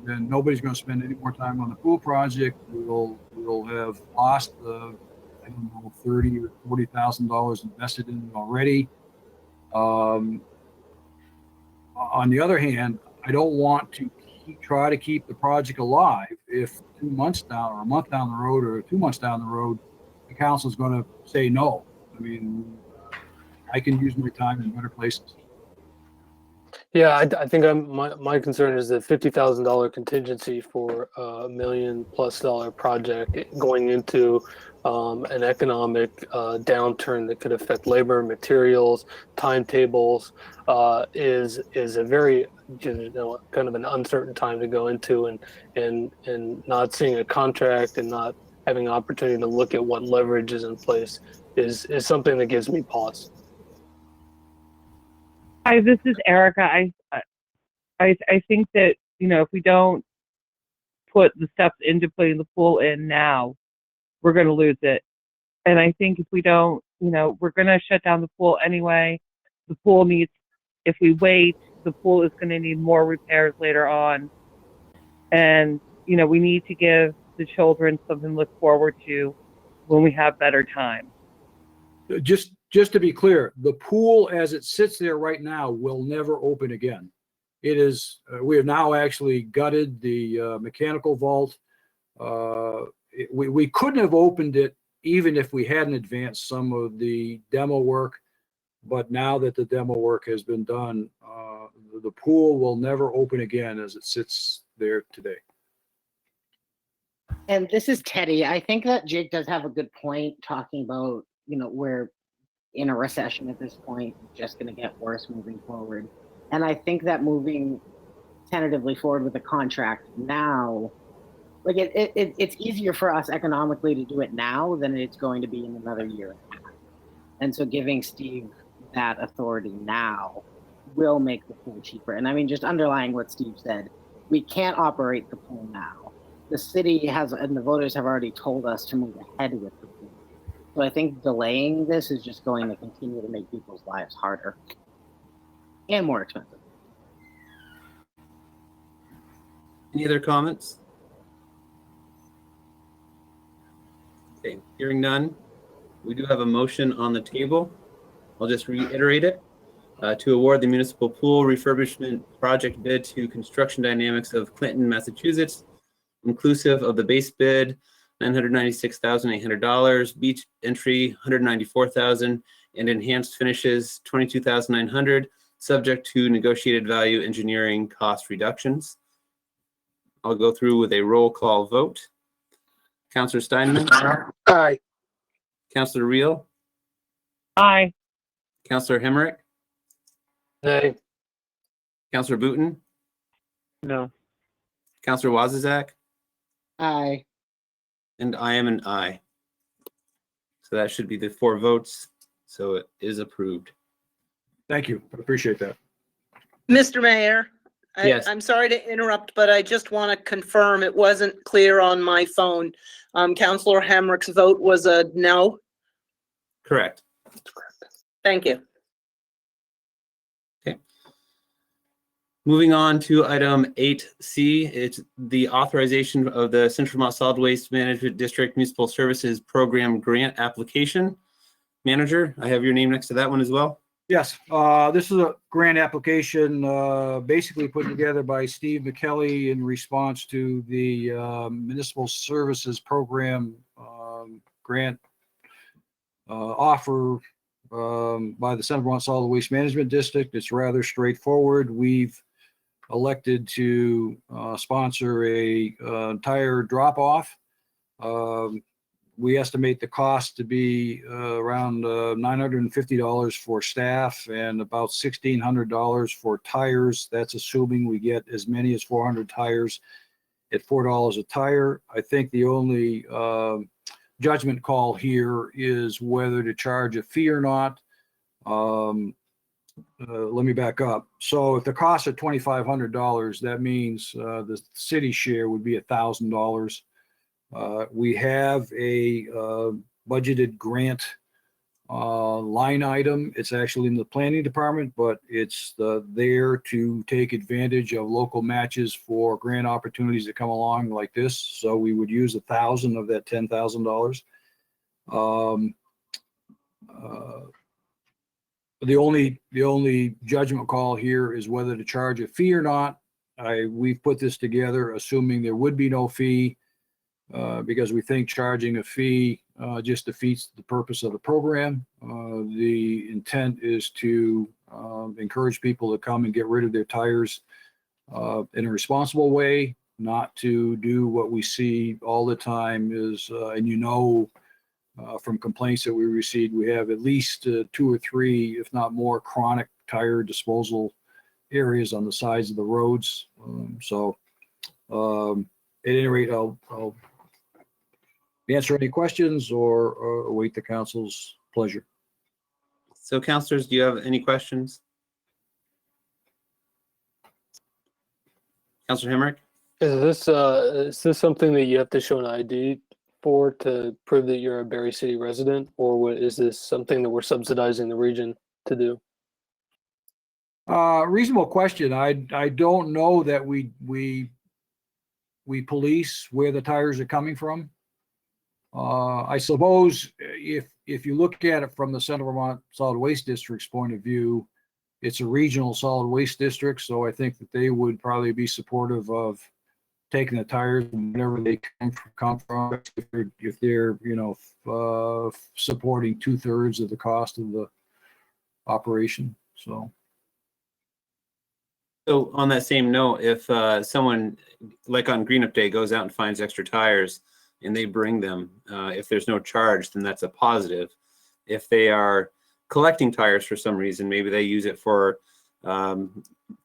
then nobody's going to spend any more time on the pool project. We'll have lost the, I don't know, $30,000 or $40,000 invested in it already. On the other hand, I don't want to try to keep the project alive if 2 months down, or a month down the road, or 2 months down the road, the council is going to say no. I mean, I can use my time in better places. Yeah, I think my concern is the $50,000 contingency for $1 million+ project going into an economic downturn that could affect labor, materials, timetables, is a very kind of an uncertain time to go into, and not seeing a contract and not having an opportunity to look at what leverage is in place is something that gives me pause. Hi, this is Erica. I think that, if we don't put the steps into putting the pool in now, we're going to lose it. And I think if we don't, we're going to shut down the pool anyway. The pool needs, if we wait, the pool is going to need more repairs later on. And, we need to give the children something to look forward to when we have better time. Just to be clear, the pool as it sits there right now will never open again. It is, we have now actually gutted the mechanical vault. We couldn't have opened it even if we hadn't advanced some of the demo work. But now that the demo work has been done, the pool will never open again as it sits there today. And this is Teddy. I think that Jake does have a good point talking about, we're in a recession at this point, just going to get worse moving forward. And I think that moving tentatively forward with the contract now, like it's easier for us economically to do it now than it's going to be in another year and a half. And so giving Steve that authority now will make the pool cheaper. And I mean, just underlying what Steve said, we can't operate the pool now. The city has, and the voters have already told us to move ahead with the pool. So I think delaying this is just going to continue to make people's lives harder and more expensive. Any other comments? Okay, hearing none. We do have a motion on the table. I'll just reiterate it. To award the municipal pool refurbishment project bid to Construction Dynamics of Clinton, Massachusetts, inclusive of the base bid, $996,800, beach entry, $194,000, and enhanced finishes, $22,900, subject to negotiated value engineering cost reductions. I'll go through with a roll call vote. Councillor Steinman? Aye. Councillor Reel? Aye. Councillor Hemrick? Nay. Councillor Booton? No. Councillor Wazizak? Aye. And I am an aye. So that should be the 4 votes. So it is approved. Thank you. I appreciate that. Mr. Mayor, Yes. I'm sorry to interrupt, but I just want to confirm it wasn't clear on my phone. Councillor Hamrick's vote was a no. Correct. Thank you. Moving on to item 8C, it's the authorization of the Central Vermont Solid Waste Management District Municipal Services Program Grant Application. Manager, I have your name next to that one as well. Yes, this is a grant application, basically put together by Steve McKelly in response to the Municipal Services Program grant offer by the Central Vermont Solid Waste Management District. It's rather straightforward. We've elected to sponsor a tire drop-off. We estimate the cost to be around $950 for staff and about $1,600 for tires. That's assuming we get as many as 400 tires at $4 a tire. I think the only judgment call here is whether to charge a fee or not. Let me back up. So if the cost of $2,500, that means the city share would be $1,000. We have a budgeted grant line item. It's actually in the planning department, but it's there to take advantage of local matches for grant opportunities that come along like this. So we would use 1,000 of that $10,000. The only judgment call here is whether to charge a fee or not. We've put this together assuming there would be no fee because we think charging a fee just defeats the purpose of the program. The intent is to encourage people to come and get rid of their tires in a responsible way, not to do what we see all the time is, and from complaints that we received, we have at least 2 or 3, if not more, chronic tire disposal areas on the sides of the roads. At any rate, I'll answer any questions or await the council's pleasure. So councilors, do you have any questions? Councilor Hemrick? Is this something that you have to show an ID for to prove that you're a Berry City resident, or is this something that we're subsidizing the region to do? Reasonable question. I don't know that we police where the tires are coming from. I suppose if you look at it from the Central Vermont Solid Waste District's point of view, it's a regional solid waste district, so I think that they would probably be supportive of taking the tires whenever they come from, if they're supporting 2/3 of the cost of the operation. So on that same note, if someone like on Green Up Day goes out and finds extra tires and they bring them, if there's no charge, then that's a positive. If they are collecting tires for some reason, maybe they use it for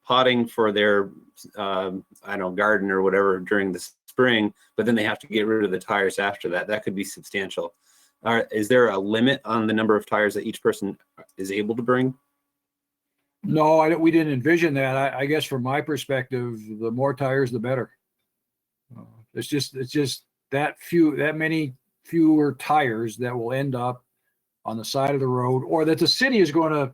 potting for their garden or whatever during the spring, but then they have to get rid of the tires after that. That could be substantial. Is there a limit on the number of tires that each person is able to bring? no, we didn't envision that. I guess from my perspective, the more tires, the better. It's just that many fewer tires that will end up on the side of the road, or that the city is going to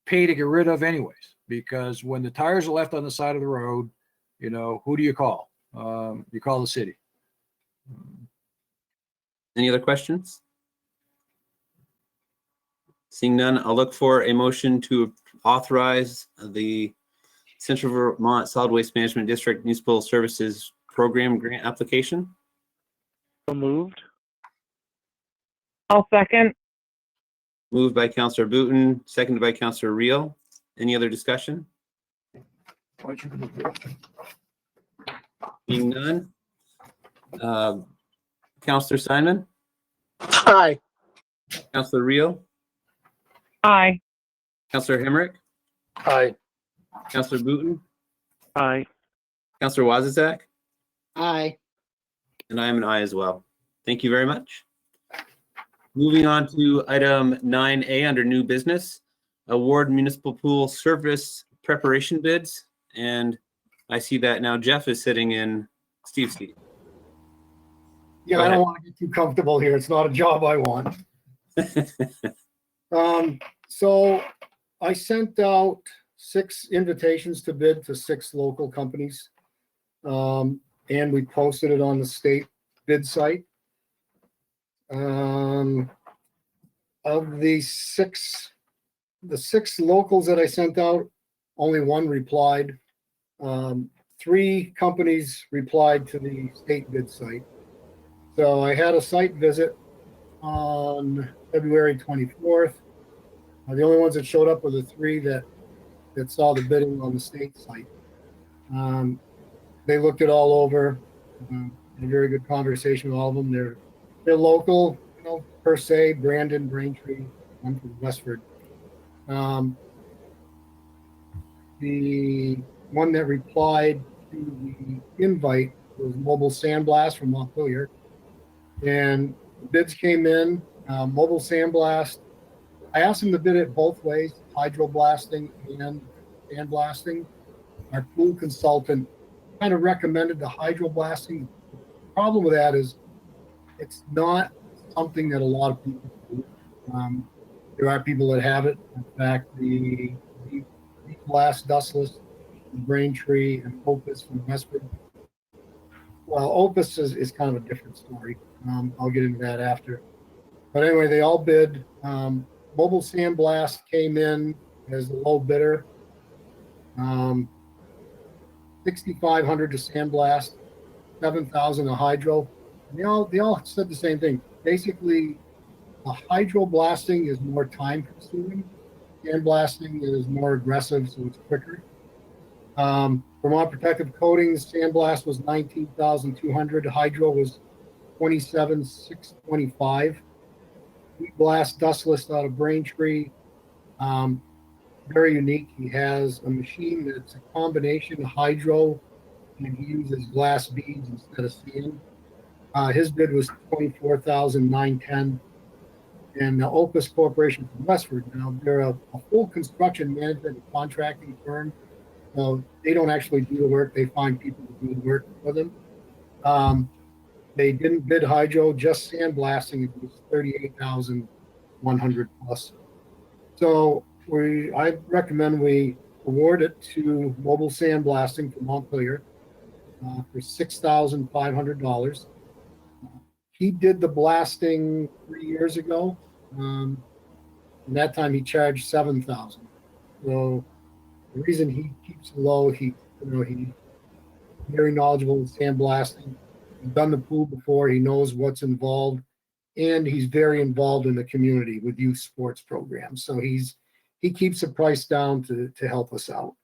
pay to get rid of anyways. Because when the tires are left on the side of the road, who do you call? You call the city. Any other questions? Seeing none, I'll look for a motion to authorize the Central Vermont Solid Waste Management District Municipal Services Program grant application. So moved. I'll second. Moved by Councilor Booton, seconded by Councilor Reel. Any other discussion? Seeing none. Councilor Simon? Aye. Councilor Reel? Aye. Councilor Hemrick? Aye. Councilor Booton? Aye. Councilor Wazizak? Aye. And I am an aye as well. Thank you very much. Moving on to item 9A under new business, award municipal pool service preparation bids. And I see that now Jeff is sitting in Steve's seat. Yeah, Go I ahead. don't want to get too comfortable here. It's not a job I want. So I sent out 6 invitations to bid to 6 local companies. And we posted it on the state bid site. Of the 6 locals that I sent out, only 1 replied. 3 companies replied to the state bid site. So I had a site visit on February 24th. The only ones that showed up were the 3 that saw the bidding on the state site. They looked it all over. Had a very good conversation with all of them. They're local, you know, per se. Brandon, Braintree, I'm from Westford. The one that replied to the invite was Mobile Sandblast from Montpelier, and the bids came in. Mobile Sandblast, I asked them to bid it both ways, hydroblasting and sandblasting. Our pool consultant kind of recommended the hydroblasting. The problem with that is it's not something that a lot of people do. There are people that have it. In fact, the Blast, Dustless, Braintree, and Opus from Westford. Well, Opus is kind of a different story. I'll get into that after. But anyway, they all bid. Mobile Sandblast came in as the low bidder. $6,500 to sandblast, $7,000 to hydro. And they all said the same thing. Basically, hydroblasting is more time consuming. Sandblasting is more aggressive, so it's quicker. Vermont Protective Coatings, sandblast was $19,200. Hydro was $27,625. Heat Blast Dustless out of Braintree. Very unique. He has a machine that's a combination hydro, and he uses glass beads instead of sand. His bid was $24,910. And the Opus Corporation from Westford. Now they're a full construction management and contracting firm. They don't actually do the work; they find people to do the work for them. They didn't bid hydro, just sandblasting. It was $38,100 plus. So I recommend we award it to Mobile Sandblasting from Montpelier for $6,500. He did the blasting 3 years ago. And that time he charged $7,000. So the reason he keeps it low, he's very knowledgeable in sandblasting. He's done the pool before. He knows what's involved, and he's very involved in the community with youth sports programs. So he keeps the price down to help us out.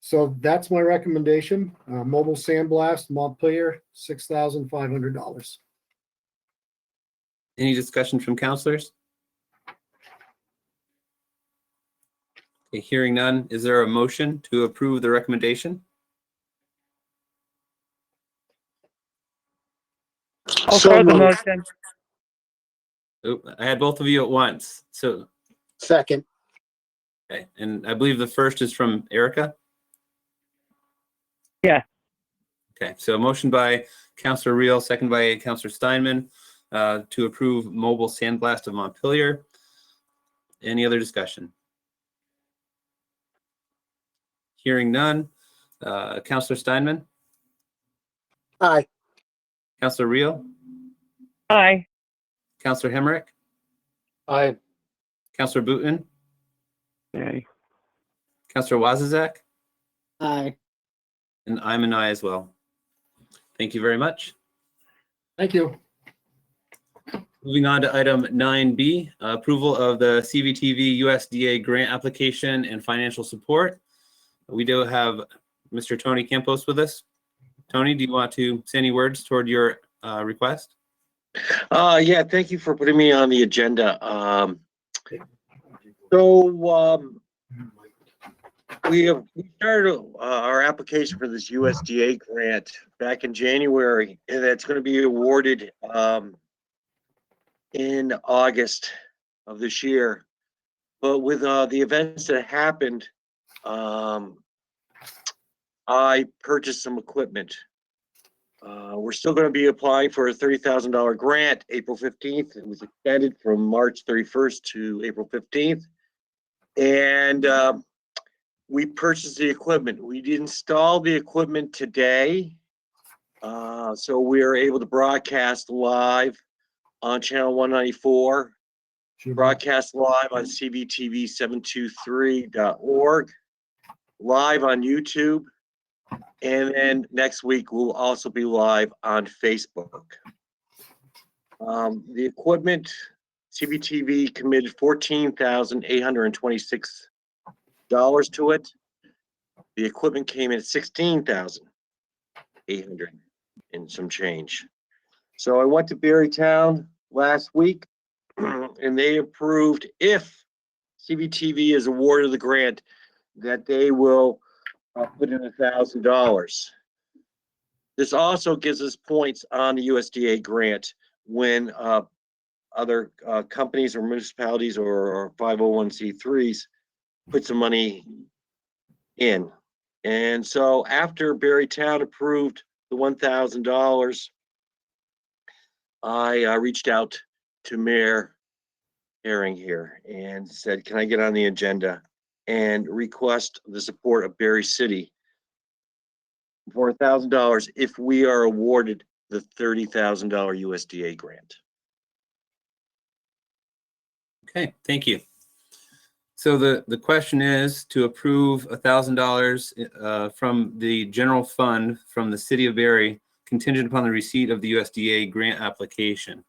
So that's my recommendation. Mobile Sandblast, Montpelier, $6,500. Any discussion from counselors? Okay, hearing none, is there a motion to approve the recommendation? I'll start the motion. Oh, I had both of you at once. So, Second. okay, and I believe the first is from Erica. Yeah. Okay, so a motion by Councillor Reel, second by Councillor Steinman, to approve Mobile Sandblast of Montpelier. Any other discussion? Hearing none. Councillor Steinman? Aye. Councillor Reel? Aye. Councillor Hemrick? Aye. Councillor Booten? Aye. Councillor Wazazak? Aye. And I'm an aye as well. Thank you very much. Thank you. Moving on to item 9B, approval of the CVTV USDA grant application and financial support. We do have Mr. Tony Campos with us. Tony, do you want to say any words toward your request? Yeah, thank you for putting me on the agenda. We started our application for this USDA grant back in January, and it's going to be awarded in August of this year. But with the events that happened, I purchased some equipment. We're still going to be applying for a $30,000 grant April 15th. It was extended from March 31st to April 15th. And we purchased the equipment. We did install the equipment today. So we are able to broadcast live on channel 194, broadcast live on cbtv723.org, live on YouTube, and then next week we'll also be live on Facebook. The equipment, CBTV committed $14,826 to it. The equipment came in at $16,800 and some change. So I went to Berrytown last week and they approved, if CBTV is awarded the grant, that they will put in $1,000. This also gives us points on the USDA grant when other companies or municipalities or 501c3s put some money in. And so after Berrytown approved the $1,000, I reached out to Mayor Herring here and said, can I get on the agenda and request the support of Berry City for $1,000 if we are awarded the $30,000 USDA grant. Okay, thank you. So the question is to approve $1,000 from the general fund from the city of Berry, contingent upon the receipt of the USDA grant application.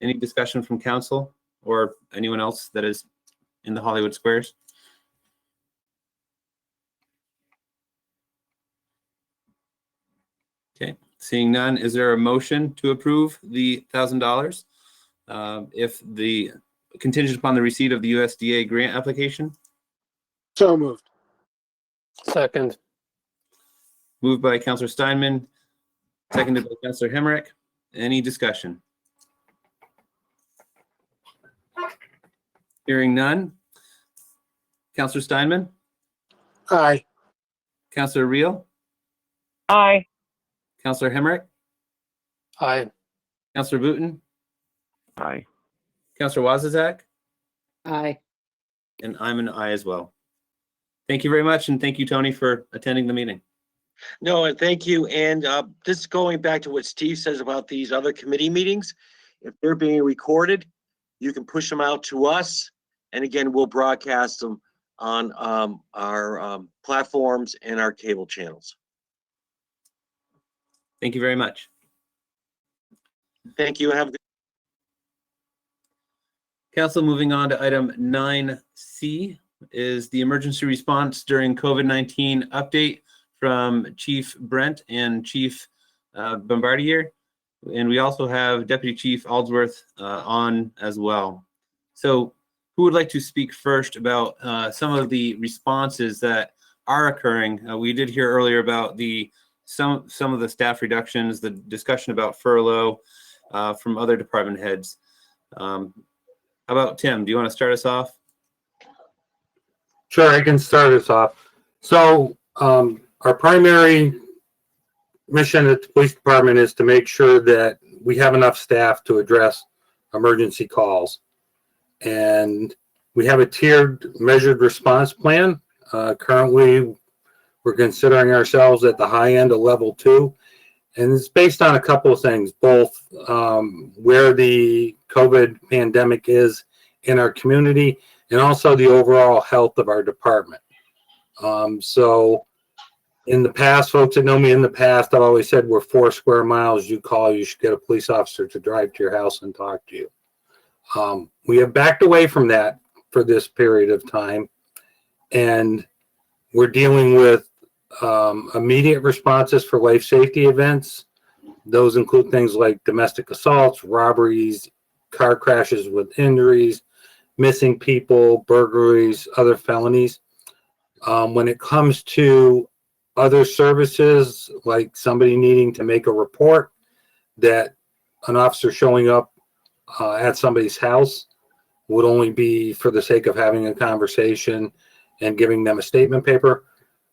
Any discussion from council or anyone else that is in the Hollywood Squares? Okay, seeing none, is there a motion to approve the $1,000 if the contingent upon the receipt of the USDA grant application? So moved. Second. Moved by Councilor Steinman, seconded by Councilor Hemrick. Any discussion? Hearing none. Councilor Steinman? Aye. Councilor Reel? Aye. Councilor Hemrick? Aye. Councilor Booten? Aye. Councilor Wazazak? Aye. And I'm an aye as well. Thank you very much, and thank you, Tony, for attending the meeting. No, and thank you. And this is going back to what Steve says about these other committee meetings. If they're being recorded, you can push them out to us. And again, we'll broadcast them on our platforms and our cable channels. Thank you very much. Thank you. Have a good Council, moving on to item 9C is the emergency response during COVID-19 update from Chief Brent and Chief Bombardier. And we also have Deputy Chief Aldsworth on as well. So who would like to speak first about some of the responses that are occurring? We did hear earlier about some of the staff reductions, the discussion about furlough from other department heads. How about Tim? Do you want to start us off? Sure, I can start us off. So our primary mission at the police department is to make sure that we have enough staff to address emergency calls. And we have a tiered measured response plan. Currently, we're considering ourselves at the high end of level 2. And it's based on a couple of things, both where the COVID pandemic is in our community and also the overall health of our department. So in the past, folks that know me in the past, I've always said we're 4 square miles. You call, you should get a police officer to drive to your house and talk to you. We have backed away from that for this period of time. And we're dealing with immediate responses for life safety events. Those include things like domestic assaults, robberies, car crashes with injuries, missing people, burglaries, other felonies. When it comes to other services, like somebody needing to make a report that an officer showing up at somebody's house would only be for the sake of having a conversation and giving them a statement paper,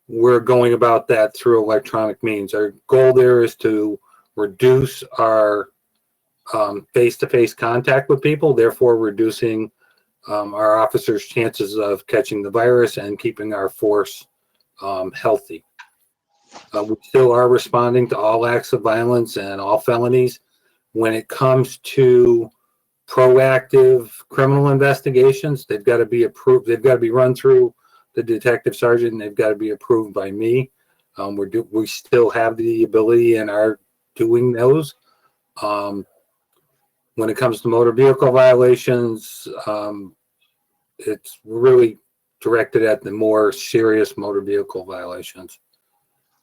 we're going about that through electronic means. Our goal there is to reduce our face-to-face contact with people, therefore reducing our officers' chances of catching the virus and keeping our force healthy. We still are responding to all acts of violence and all felonies. When it comes to proactive criminal investigations, they've got to be approved. They've got to be run through the detective sergeant, and they've got to be approved by me. We still have the ability and are doing those. When it comes to motor vehicle violations, it's really directed at the more serious motor vehicle violations.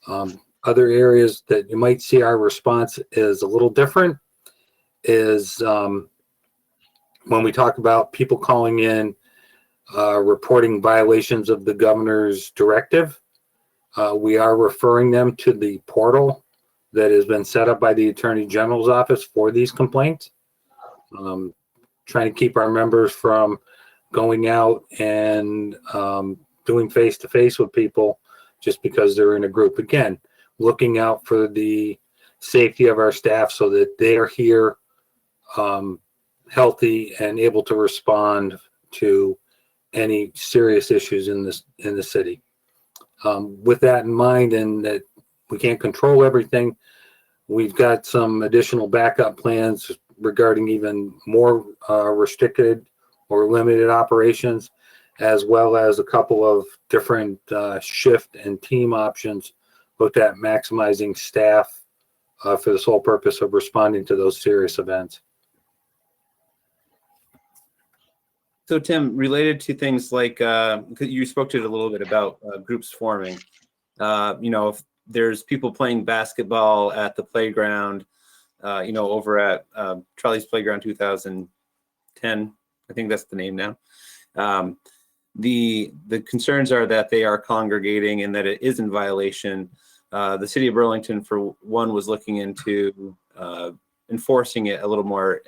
Other areas that you might see our response is a little different is when we talk about people calling in reporting violations of the governor's directive. We are referring them to the portal that has been set up by the Attorney General's office for these complaints. Trying to keep our members from going out and doing face-to-face with people just because they're in a group. Again, looking out for the safety of our staff so that they are here healthy and able to respond to any serious issues in the city. With that in mind, and that we can't control everything, we've got some additional backup plans regarding even more restricted or limited operations, as well as a couple of different shift and team options looked at maximizing staff for the sole purpose of responding to those serious events. So Tim, related to things like, you spoke to it a little bit about groups forming. If there's people playing basketball at the playground, over at Charlie's Playground 2010, I think that's the name now. The concerns are that they are congregating and that it is in violation. The city of Burlington, for one, was looking into enforcing it a little more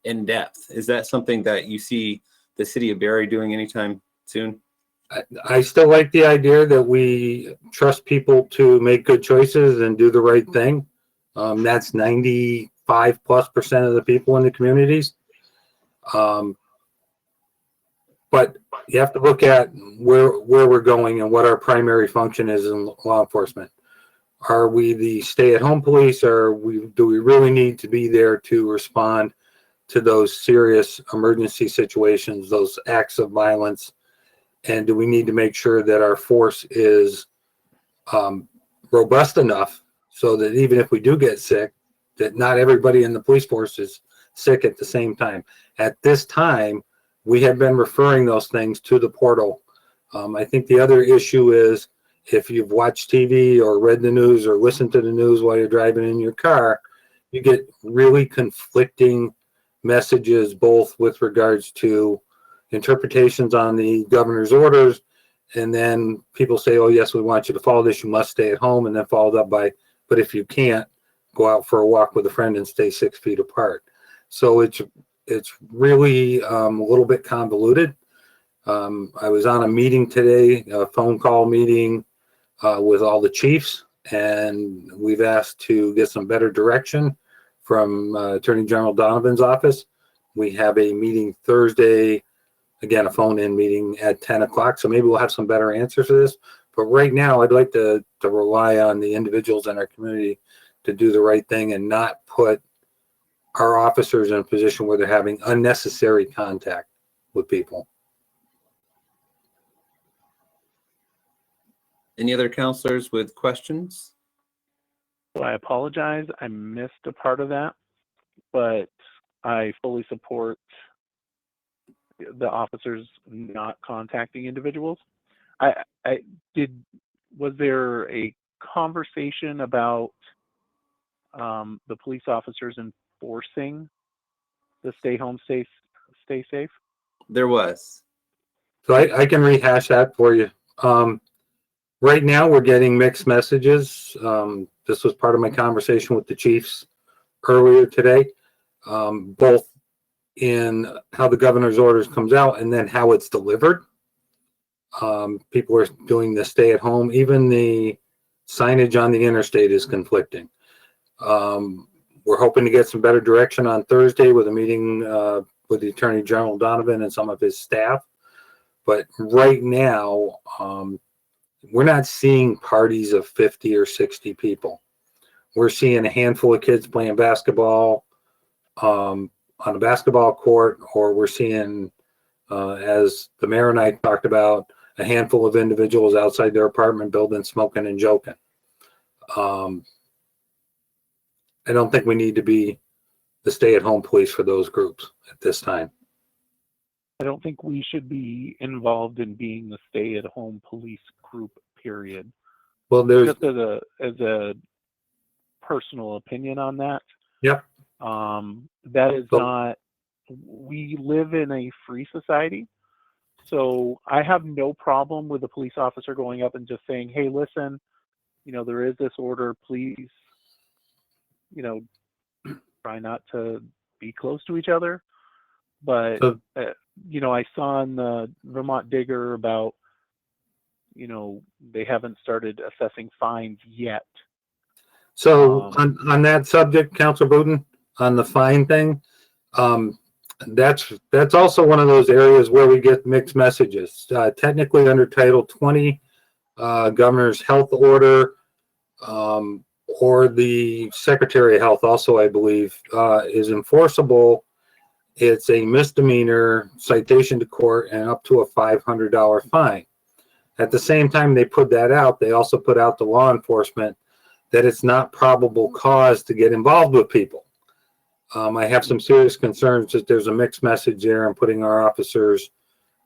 in depth. Is that something that you see the city of Barrie doing anytime soon? I still like the idea that we trust people to make good choices and do the right thing. That's 95+% of the people in the communities. But you have to look at where we're going and what our primary function is in law enforcement. Are we the stay-at-home police, or do we really need to be there to respond to those serious emergency situations, those acts of violence? And do we need to make sure that our force is robust enough so that even if we do get sick, that not everybody in the police force is sick at the same time? At this time, we have been referring those things to the portal. I think the other issue is, if you've watched TV or read the news or listened to the news while you're driving in your car, you get really conflicting messages, both with regards to interpretations on the governor's orders, and then people say, oh yes, we want you to follow this, you must stay at home, and then followed up by, but if you can't, go out for a walk with a friend and stay 6 feet apart. So it's really a little bit convoluted. I was on a meeting today, a phone call meeting with all the chiefs, and we've asked to get some better direction from Attorney General Donovan's office. We have a meeting Thursday, again, a phone-in meeting at 10 o'clock. So maybe we'll have some better answers to this. But right now, I'd like to rely on the individuals in our community to do the right thing and not put our officers in a position where they're having unnecessary contact with people. Any other counselors with questions? So I apologize, I missed a part of that, but I fully support the officers not contacting individuals. Was there a conversation about the police officers enforcing the stay home, stay safe? There was. So I can rehash that for you. Right now, we're getting mixed messages. This was part of my conversation with the chiefs earlier today, both in how the governor's orders comes out and then how it's delivered. People are doing the stay at home. Even the signage on the interstate is conflicting. We're hoping to get some better direction on Thursday with a meeting with the Attorney General Donovan and some of his staff. But right now, we're not seeing parties of 50 or 60 people. We're seeing a handful of kids playing basketball on a basketball court, or we're seeing, as the mayor and I talked about, a handful of individuals outside their apartment building smoking and joking. I don't think we need to be the stay-at-home police for those groups at this time. I don't think we should be involved in being the stay-at-home police group, period. Well, there's, Just as a personal opinion on that. Yep. That is not, we live in a free society. So I have no problem with a police officer going up and just saying, hey, listen, you know, there is this order, please, you know, try not to be close to each other. But, you know, I saw in the Vermont Digger about, you know, they haven't started assessing fines yet. So on that subject, Councilor Booten, on the fine thing, that's also one of those areas where we get mixed messages. Technically under Title 20, Governor's Health Order, or the Secretary of Health also, I believe, is enforceable. It's a misdemeanor, citation to court, and up to a $500 fine. At the same time they put that out, they also put out to law enforcement that it's not probable cause to get involved with people. I have some serious concerns that there's a mixed message there and putting our officers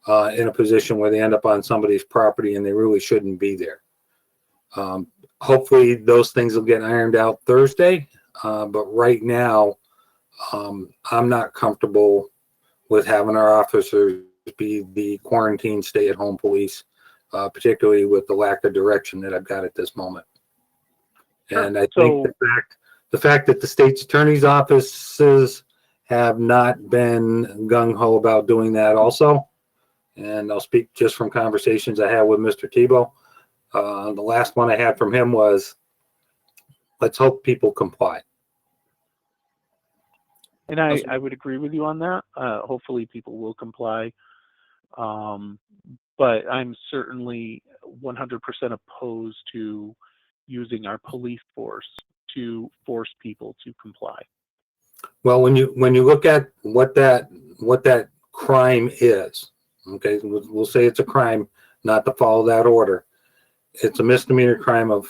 in a position where they end up on somebody's property and they really shouldn't be there. Hopefully those things will get ironed out Thursday, but right now I'm not comfortable with having our officers be the quarantine stay-at-home police, particularly with the lack of direction that I've got at this moment. And I think the fact that the state's attorney's offices have not been gung-ho about doing that also, and I'll speak just from conversations I had with Mr. Tebow. The last one I had from him was, let's hope people comply. And I would agree with you on that. Hopefully people will comply. But I'm certainly 100% opposed to using our police force to force people to comply. Well, when you look at what that crime is, okay, we'll say it's a crime not to follow that order. It's a misdemeanor crime of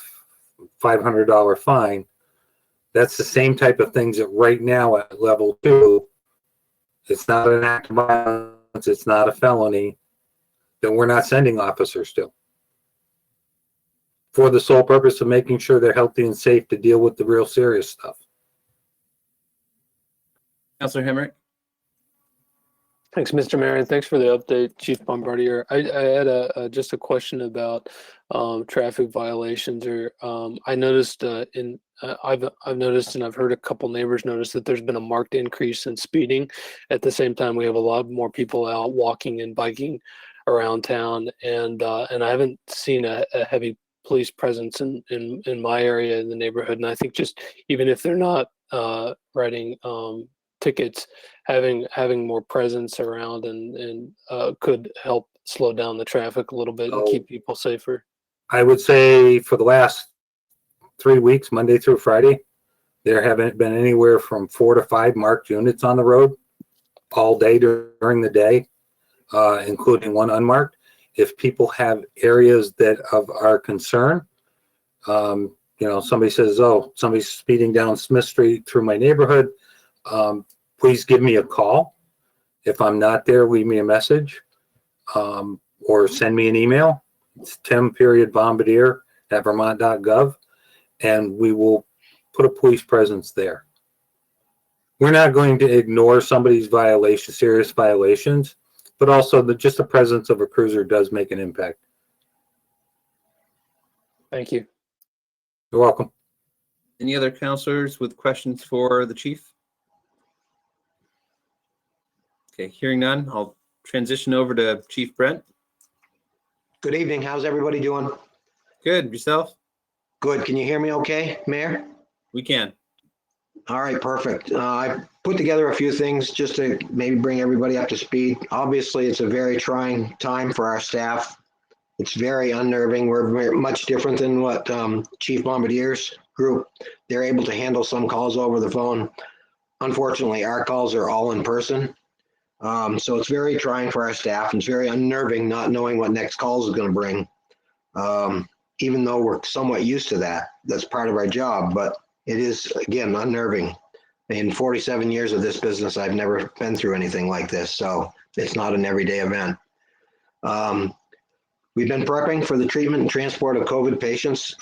$500 fine. That's the same type of things that right now at level 2, it's not an act of violence, it's not a felony, that we're not sending officers to, for the sole purpose of making sure they're healthy and safe to deal with the real serious stuff. Councilor Hemrick? Thanks, Mr. Mayor, and thanks for the update, Chief Bombardier. I had just a question about traffic violations. Or I noticed I've noticed, and I've heard a couple neighbors notice, that there's been a marked increase in speeding. At the same time, we have a lot more people out walking and biking around town, and I haven't seen a heavy police presence in my area in the neighborhood. And I think just even if they're not writing tickets, having more presence around and could help slow down the traffic a little bit and keep people safer. I would say for the last 3 weeks, Monday through Friday, there haven't been anywhere from 4 to 5 marked units on the road all day during the day, including one unmarked. If people have areas that of our concern, you know, somebody says, oh, somebody's speeding down Smith Street through my neighborhood, please give me a call. If I'm not there, leave me a message, or send me an email. It's tim.bombardier@vermont.gov, and we will put a police presence there. We're not going to ignore somebody's violation, serious violations, but also just the presence of a cruiser does make an impact. Thank you. You're welcome. Any other councilors with questions for the chief? Okay, hearing none, I'll transition over to Chief Brent. Good evening. How's everybody doing? Good. Yourself? Good. Can you hear me okay, Mayor? We can. All right, perfect. I put put together a few things just to maybe bring everybody up to speed. Obviously, it's a very trying time for our staff. It's very unnerving. We're very much different than what Chief Bombardier's group. They're able to handle some calls over the phone. Unfortunately, our calls are all in person. So it's very trying for our staff, and it's very unnerving not knowing what next calls is going to bring. Even though we're somewhat used to that, that's part of our job, but it is, again, unnerving. In 47 years of this business, I've never been through anything like this, so it's not an everyday event. We've been prepping for the treatment and transport of COVID patients.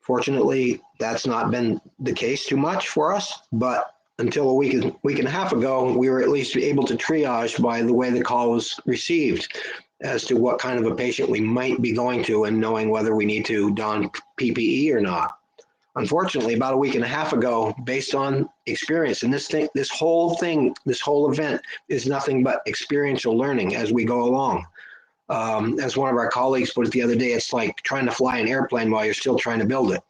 Fortunately, that's not been the case too much for us, but until a week and a half ago, we were at least able to triage by the way the call was received as to what kind of a patient we might be going to and knowing whether we need to don PPE or not. Unfortunately, about a week and a half ago, based on experience, and this whole event is nothing but experiential learning as we go along. As one of our colleagues put it the other day, it's like trying to fly an airplane while you're still trying to build it.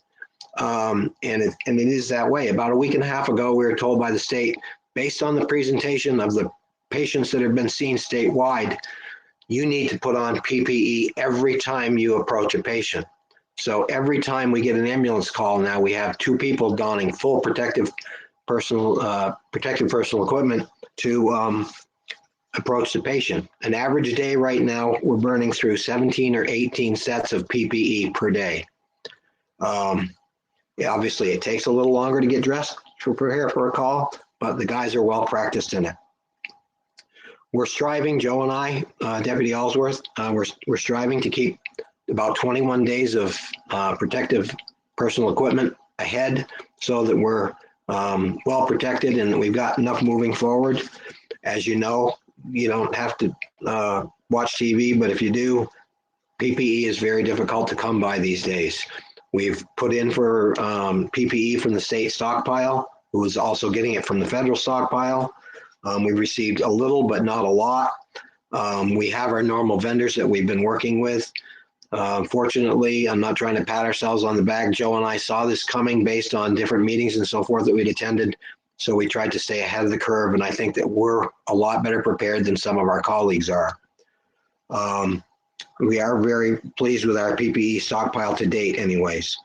And it is that way. About a week and a half ago, we were told by the state, based on the presentation of the patients that have been seen statewide, you need to put on PPE every time you approach a patient. So every time we get an ambulance call now, we have 2 people donning full protective personal equipment to approach the patient. An average day right now, we're burning through 17 or 18 sets of PPE per day. Yeah, obviously, it takes a little longer to get dressed to prepare for a call, but the guys are well practiced in it. We're striving, Joe and I, Deputy Allsworth, we're striving to keep about 21 days of protective personal equipment ahead so that we're well protected and that we've got enough moving forward. As you know, you don't have to watch TV, but if you do, PPE is very difficult to come by these days. We've put in for PPE from the state stockpile, who is also getting it from the federal stockpile. We've received a little, but not a lot. We have our normal vendors that we've been working with. Fortunately, I'm not trying to pat ourselves on the back. Joe and I saw this coming based on different meetings and so forth that we'd attended. So we tried to stay ahead of the curve, and I think that we're a lot better prepared than some of our colleagues are. We are very pleased with our PPE stockpile to date anyways.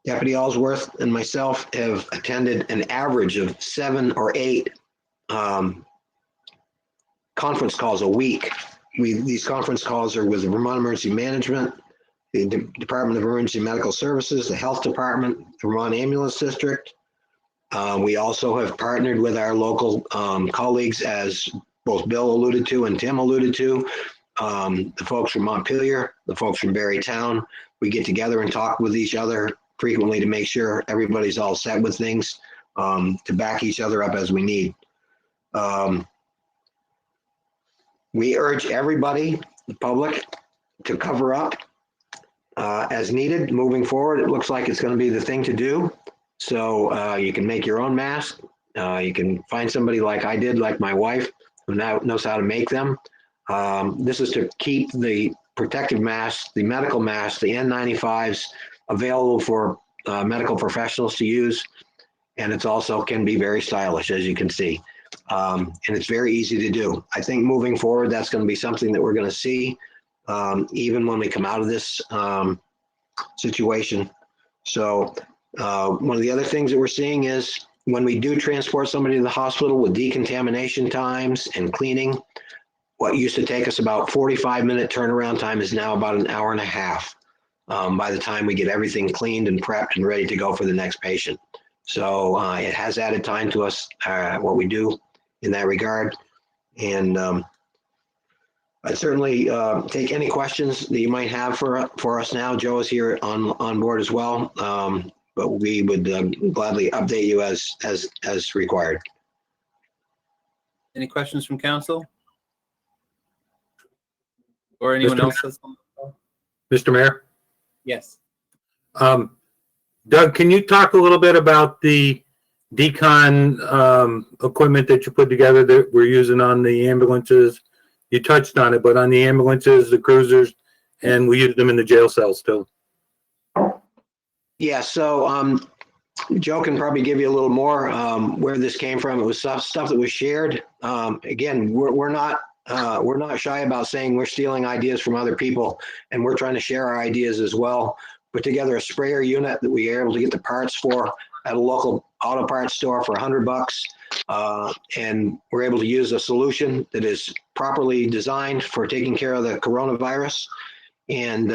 Deputy Allsworth and myself have attended an average of 7 or 8 conference calls a week. These conference calls are with the Vermont Emergency Management, the Department of Emergency Medical Services, the Health Department, the Vermont Ambulance District. We also have partnered with our local colleagues, as both Bill alluded to and Tim alluded to, the folks from Montpelier, the folks from Barrytown. We get together and talk with each other frequently to make sure everybody's all set with things, to back each other up as we need. We urge everybody, the public, to cover up as needed. Moving forward, it looks like it's going to be the thing to do. So you can make your own mask. You can find somebody like I did, like my wife, who now knows how to make them. This is to keep the protective masks, the medical masks, the N95s available for medical professionals to use. And it's also can be very stylish, as you can see. And it's very easy to do. I think moving forward, that's going to be something that we're going to see even when we come out of this situation. So one of the other things that we're seeing is when we do transport somebody to the hospital with decontamination times and cleaning, what used to take us about 45-minute turnaround time is now about an hour and a half by the time we get everything cleaned and prepped and ready to go for the next patient. So it has added time to us, what we do in that regard. And I'd certainly take any questions that you might have for us now. Joe is here on board as well, but we would gladly update you as required. Any questions from council? Or anyone else? Mr. Mayor? Yes. Doug, can you talk a little bit about the decon equipment that you put together that we're using on the ambulances? You touched on it, but on the ambulances, the cruisers, and we use them in the jail cells too. Yeah, so Joe can probably give you a little more where this came from. It was stuff that was shared. Again, we're not shy about saying we're stealing ideas from other people, and we're trying to share our ideas as well. Put together a sprayer unit that we were able to get the parts for at a local auto parts store for $100. And we're able to use a solution that is properly designed for taking care of the coronavirus. And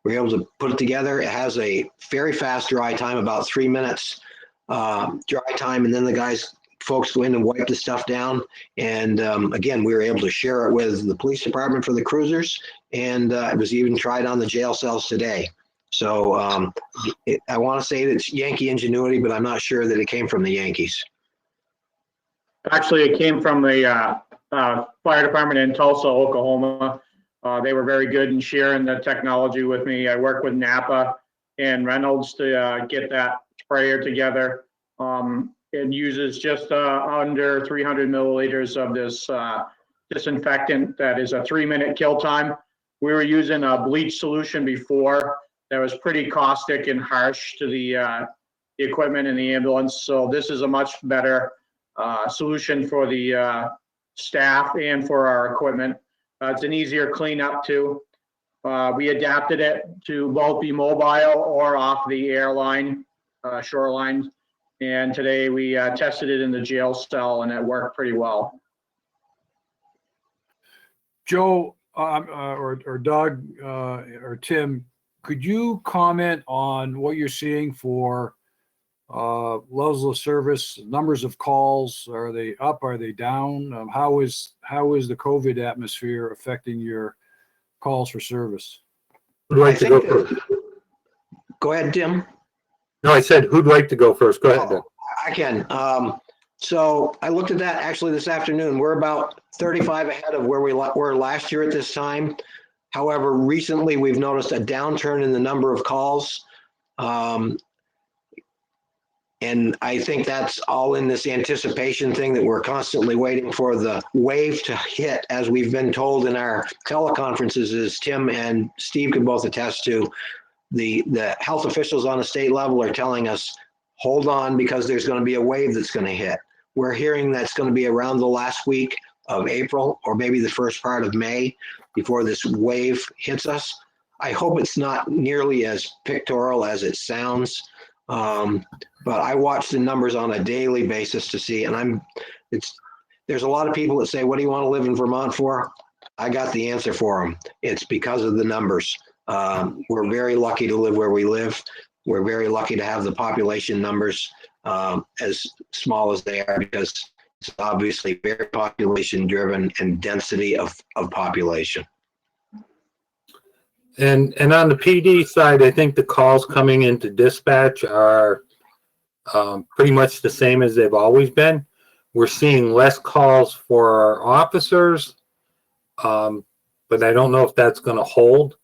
we're able to put it together. It has a very fast dry time, about 3 minutes dry time. And then the folks go in and wipe the stuff down. And again, we were able to share it with the police department for the cruisers. And it was even tried on the jail cells today. So I want to say that it's Yankee ingenuity, but I'm not sure that it came from the Yankees. Actually, it came from the fire department in Tulsa, Oklahoma. They were very good in sharing the technology with me. I worked with Napa and Reynolds to get that sprayer together. It uses just under 300 milliliters of this disinfectant that is a 3-minute kill time. We were using a bleach solution before that was pretty caustic and harsh to the equipment in the ambulance. So this is a much better solution for the staff and for our equipment. It's an easier cleanup too. We adapted it to both be mobile or off the airline, shoreline. And today we tested it in the jail cell and it worked pretty well. Joe, or Doug, or Tim, could you comment on what you're seeing for levels of service, numbers of calls? Are they up? Are they down? How is the COVID atmosphere affecting your calls for service? Who'd like to go first? Go ahead, Tim. No, I said, who'd like to go first? Go ahead, Doug. I can. So I looked at that actually this afternoon. We're about 35 ahead of where we were last year at this time. However, recently we've noticed a downturn in the number of calls. And I think that's all in this anticipation thing that we're constantly waiting for the wave to hit, as we've been told in our teleconferences, as Tim and Steve can both attest to. The health officials on the state level are telling us, hold on, because there's going to be a wave that's going to hit. We're hearing that's going to be around the last week of April or maybe the first part of May before this wave hits us. I hope it's not nearly as pictorial as it sounds. But I watch the numbers on a daily basis to see, and there's a lot of people that say, what do you want to live in Vermont for? I got the answer for them. It's because of the numbers. We're very lucky to live where we live. We're very lucky to have the population numbers as small as they are, because it's obviously very population driven and density of population. And on the PD side, I think the calls coming into dispatch are pretty much the same as they've always been. We're seeing less calls for our officers, but I don't know if that's going to hold.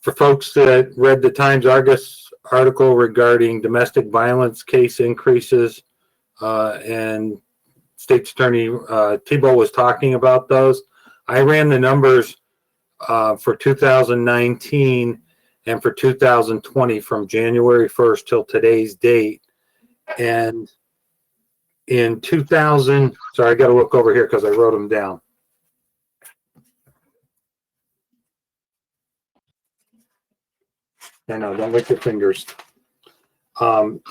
For folks that read the Times Argus article regarding domestic violence case increases, and State's Attorney Thibault was talking about those, I ran the numbers for 2019 and for 2020 from January 1st till today's date. And in 2000, sorry, I got to look over here because I wrote them down. I know, don't lick your fingers. In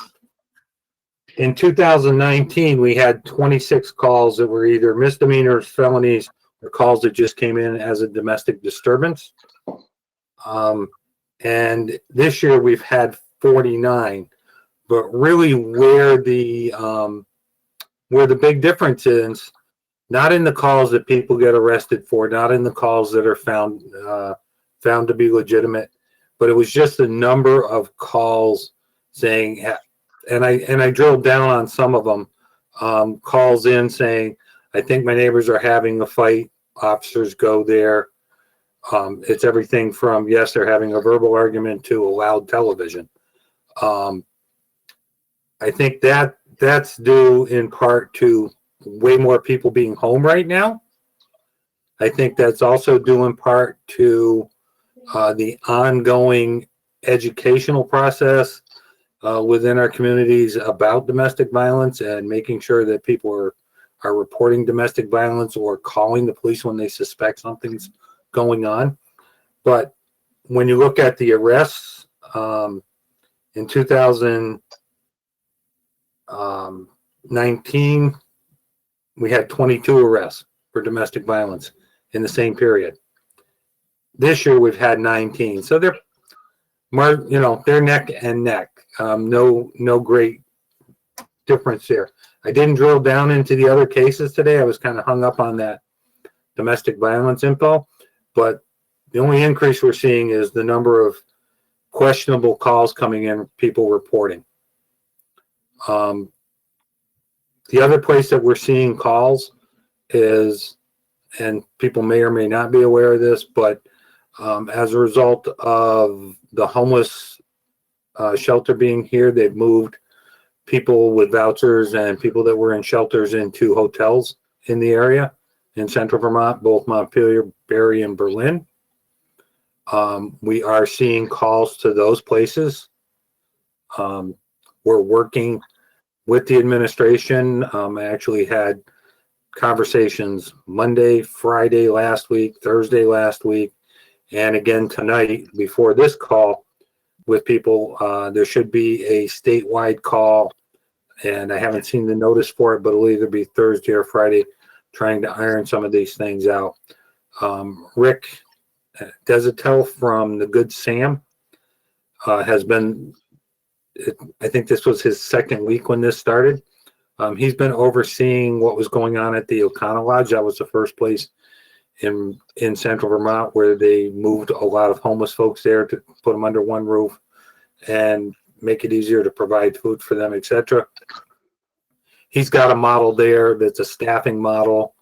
2019, we had 26 calls that were either misdemeanors, felonies, or calls that just came in as a domestic disturbance. And this year we've had 49. But really where the big difference is, not in the calls that people get arrested for, not in the calls that are found to be legitimate, but it was just the number of calls saying, and I drilled down on some of them, calls in saying, I think my neighbors are having a fight, officers go there. It's everything from, yes, they're having a verbal argument to a loud television. I think that's due in part to way more people being home right now. I think that's also due in part to the ongoing educational process within our communities about domestic violence and making sure that people are reporting domestic violence or calling the police when they suspect something's going on. But when you look at the arrests, in 2019, we had 22 arrests for domestic violence in the same period. This year we've had 19. So they're neck and neck. No great difference there. I didn't drill down into the other cases today. I was kind of hung up on that domestic violence info, but the only increase we're seeing is the number of questionable calls coming in, people reporting. The other place that we're seeing calls is, and people may or may not be aware of this, but as a result of the homeless shelter being here, they've moved people with vouchers and people that were in shelters into hotels in the area in central Vermont, both Montpelier, Barre, and Berlin. We are seeing calls to those places. We're working with the administration. I actually had conversations Monday, Friday last week, Thursday last week, and again tonight before this call with people. There should be a statewide call, and I haven't seen the notice for it, but it'll either be Thursday or Friday, trying to iron some of these things out. Rick Desatel from the Good Sam has been, I think this was his second week when this started. He's been overseeing what was going on at the O'Connell Lodge. That was the first place in central Vermont where they moved a lot of homeless folks there to put them under one roof and make it easier to provide food for them, etc. He's got a model there that's a staffing model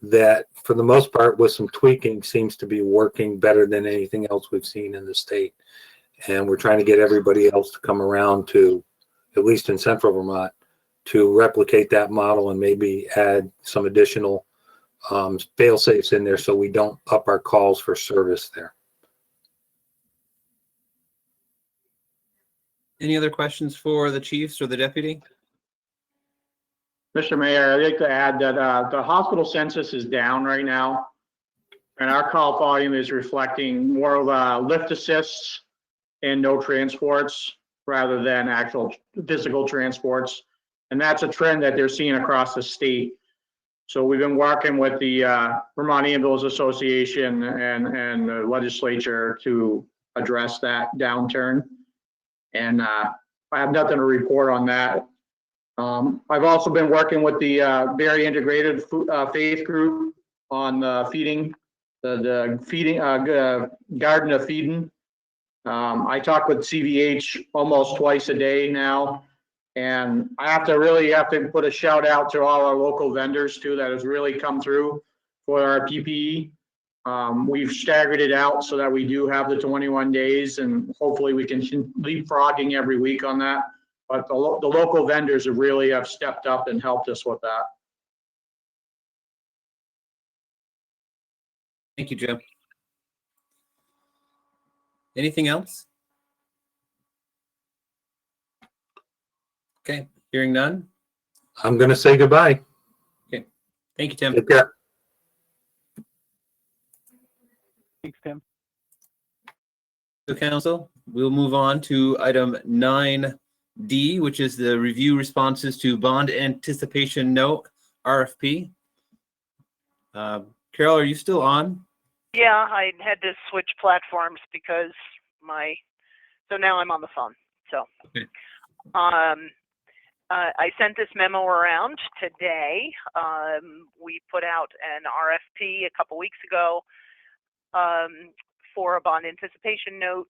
that, for the most part, with some tweaking, seems to be working better than anything else we've seen in the state. And we're trying to get everybody else to come around to, at least in central Vermont, to replicate that model and maybe add some additional fail safes in there so we don't up our calls for service there. Any other questions for the chiefs or the deputy? Mr. Mayor, I'd like to add that the hospital census is down right now, and our call volume is reflecting more of lift assists and no transports rather than actual physical transports. And that's a trend that they're seeing across the state. So we've been working with the Vermont Ambulance Association and the legislature to address that downturn. And I have nothing to report on that. I've also been working with the Barre Integrated Faith Group on feeding, the feeding Garden of Feeding. I talk with CVH almost twice a day now, and I have to put a shout out to all our local vendors too that has really come through for our PPE. We've staggered it out so that we do have the 21 days, and hopefully we can leapfrogging every week on that. But the local vendors have stepped up and helped us with that. Thank you, Jim. Anything else? Okay, hearing none. I'm going to say goodbye. Okay, thank you, Tim. Take care. Thanks, Tim. So, council, we'll move on to item 9D, which is the review responses to bond anticipation note, RFP. Carol, are you still on? Yeah, I had to switch platforms because so now I'm on the phone. So, okay. I sent this memo around today. We put out an RFP a couple weeks ago for a bond anticipation note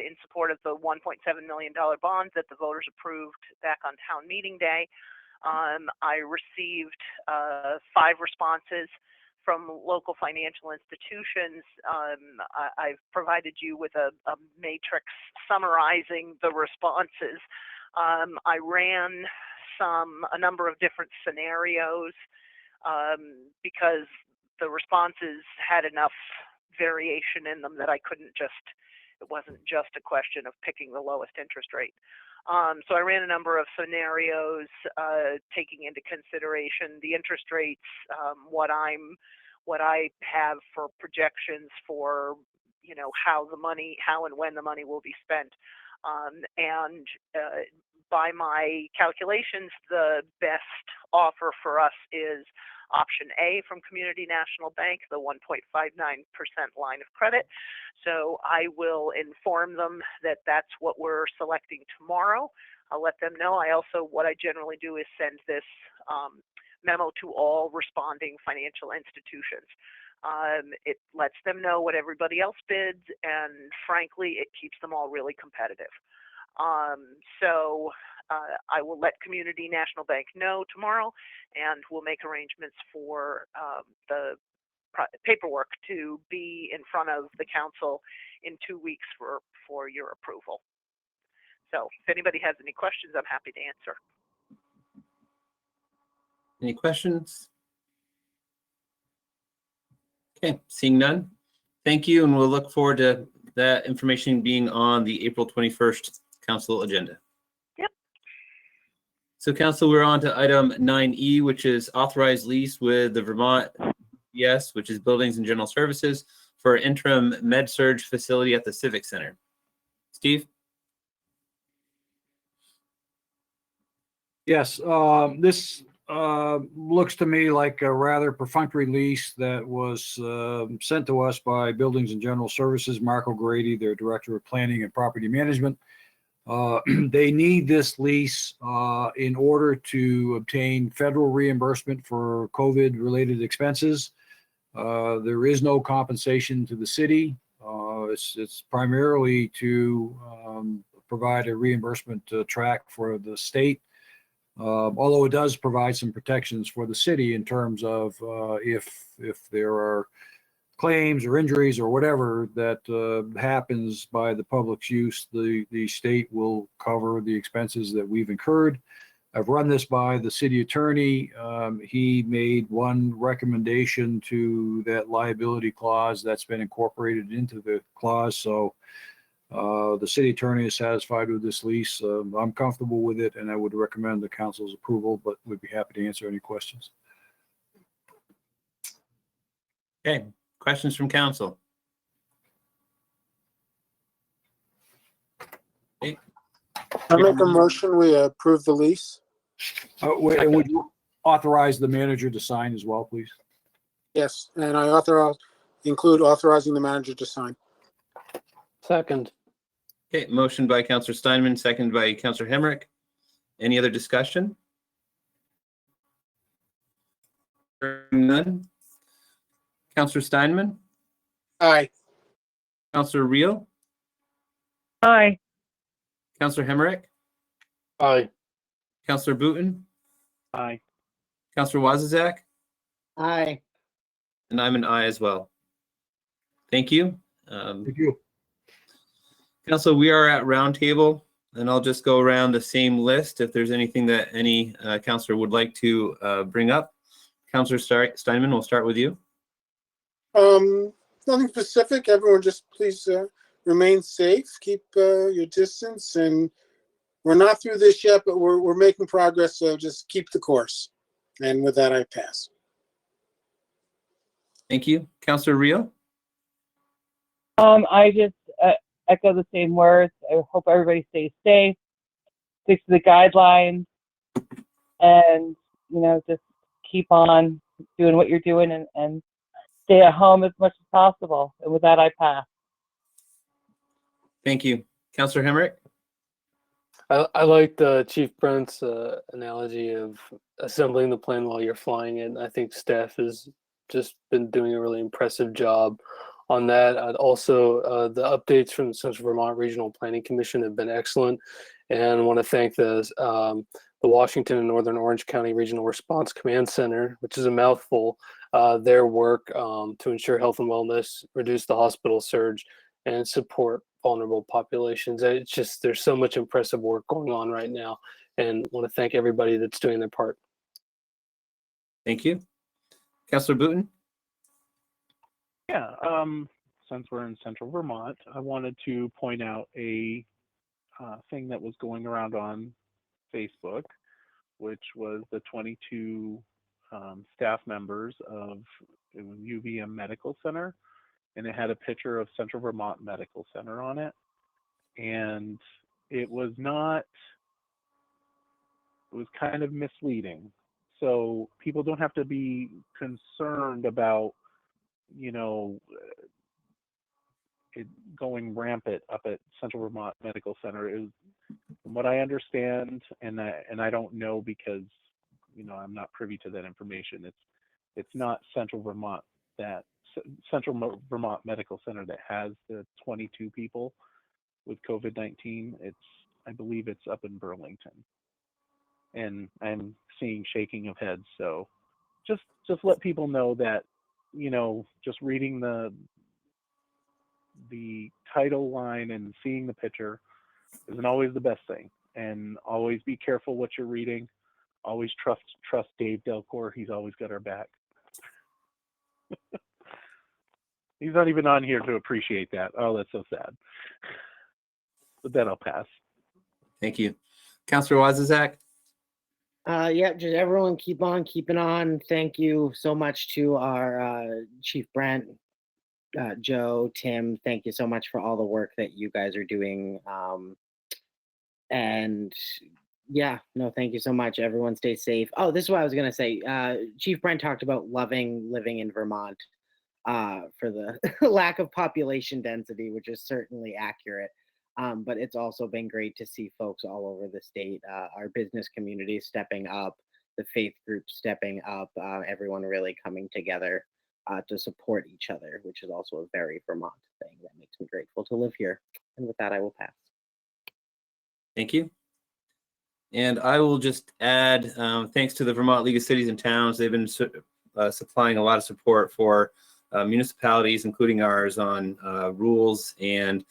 in support of the $1.7 million bonds that the voters approved back on town meeting day. I received 5 responses from local financial institutions. I've provided you with a matrix summarizing the responses. I ran a number of different scenarios because the responses had enough variation in them that I couldn't just It wasn't just a question of picking the lowest interest rate. So I ran a number of scenarios, taking into consideration the interest rates, what I have for projections for, how and when the money will be spent. By my calculations, the best offer for us is option A from Community National Bank, the 1.59% line of credit. So I will inform them that that's what we're selecting tomorrow. I'll let them know. What I generally do is send this memo to all responding financial institutions. It lets them know what everybody else bids, and frankly, it keeps them all really competitive. I will let Community National Bank know tomorrow, and we'll make arrangements for the paperwork to be in front of the council in 2 weeks for your approval. So if anybody has any questions, I'm happy to answer. Any questions? Okay, seeing none. Thank you, and we'll look forward to that information being on the April 21st council agenda. Yep. So council, we're on to item 9E, which is authorized lease with the Vermont BS, which is Buildings and General Services, for interim med-surg facility at the Civic Center. Steve? Yes, this looks to me like a rather perfunctory lease that was sent to us by Buildings and General Services, Mark O'Grady, their Director of Planning and Property Management. They need this lease in order to obtain federal reimbursement for COVID-related expenses. There is no compensation to the city. It's primarily to provide a reimbursement track for the state. Although it does provide some protections for the city in terms of if there are claims or injuries or whatever that happens by the public's use, the state will cover the expenses that we've incurred. I've run this by the city attorney. He made one recommendation to that liability clause that's been incorporated into the clause. So the city attorney is satisfied with this lease. I'm comfortable with it, and I would recommend the council's approval, but we'd be happy to answer any questions. Okay, questions from council? Okay. I make a motion, we approve the lease. And would you authorize the manager to sign as well, please? Yes, and I include authorizing the manager to sign. Second. Okay, motion by Councillor Steinman, second by Councillor Hemrick. Any other discussion? None. Councillor Steinman? Aye. Councillor Reel? Aye. Councillor Hemrick? Aye. Councillor Booton? Aye. Councillor Wazazak? Aye. And I'm an aye as well. Thank you. Thank you. Council, we are at roundtable, and I'll just go around the same list if there's anything that any councillor would like to bring up. Councillor Steinman, we'll start with you. Nothing specific. Everyone just please remain safe, keep your distance, and we're not through this yet, but we're making progress, so just keep the course. And with that, I pass. Thank you. Councillor Reel? I just echo the same words. I hope everybody stays safe, sticks to the guidelines, and just keep on doing what you're doing and stay at home as much as possible. And with that, I pass. Thank you. Councillor Hemrick? I like the Chief Brent's analogy of assembling the plane while you're flying it. I think staff has just been doing a really impressive job on that. I'd also, the updates from the Central Vermont Regional Planning Commission have been excellent. And I want to thank the Washington and Northern Orange County Regional Response Command Center, which is a mouthful, their work to ensure health and wellness, reduce the hospital surge, and support vulnerable populations. It's just, there's so much impressive work going on right now, and I want to thank everybody that's doing their part. Thank you. Councillor Booton? Yeah, since we're in central Vermont, I wanted to point out a thing that was going around on Facebook, which was the 22 staff members of UVM Medical Center, and it had a picture of Central Vermont Medical Center on it. And it was kind of misleading. So people don't have to be concerned about, you know, it going rampant up at Central Vermont Medical Center. Is, from what I understand, and I don't know because, you know, I'm not privy to that information. It's not Central Vermont Medical Center that has the 22 people with COVID-19. I believe it's up in Burlington, and I'm seeing shaking of heads. So just let people know that, you know, just reading the title line and seeing the picture isn't always the best thing. And always be careful what you're reading. Always trust Dave Delcourt. He's always got our back. He's not even on here to appreciate that. Oh, that's so sad. But then I'll pass. Thank you. Councilor Wazazak? Yeah, just everyone keep on keeping on. Thank you so much to our Chief Brent, Joe, Tim. Thank you so much for all the work that you guys are doing. And yeah, no, thank you so much. Everyone stay safe. Oh, this is what I was going to say. Chief Brent talked about loving living in Vermont for the lack of population density, which is certainly accurate. But it's also been great to see folks all over the state, our business community stepping up, the faith groups stepping up, everyone really coming together to support each other, which is also a very Vermont thing that makes me grateful to live here. And with that, I will pass. Thank you. And I will just add, thanks to the Vermont League of Cities and Towns, they've been supplying a lot of support for municipalities, including ours, on rules and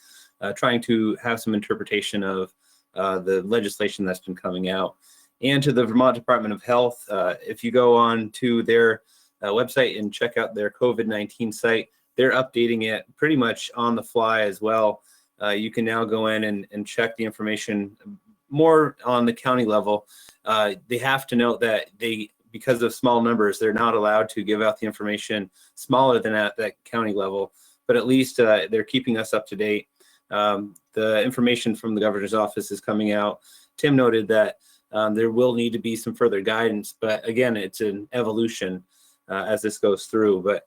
trying to have some interpretation of the legislation that's been coming out. And to the Vermont Department of Health, if you go on to their website and check out their COVID-19 site, they're updating it pretty much on the fly as well. You can now go in and check the information more on the county level. They have to note that because of small numbers, they're not allowed to give out the information smaller than at that county level, but at least they're keeping us up to date. The information from the governor's office is coming out. Tim noted that there will need to be some further guidance, but again, it's an evolution as this goes through, but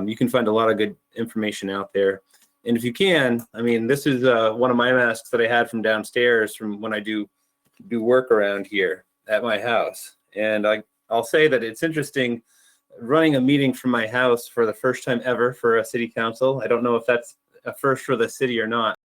you can find a lot of good information out there. And if you can, I mean, this is one of my masks that I had from downstairs from when I do work around here at my house. And I'll say that it's interesting running a meeting from my house for the first time ever for a city council. I don't know if that's a first for the city or not.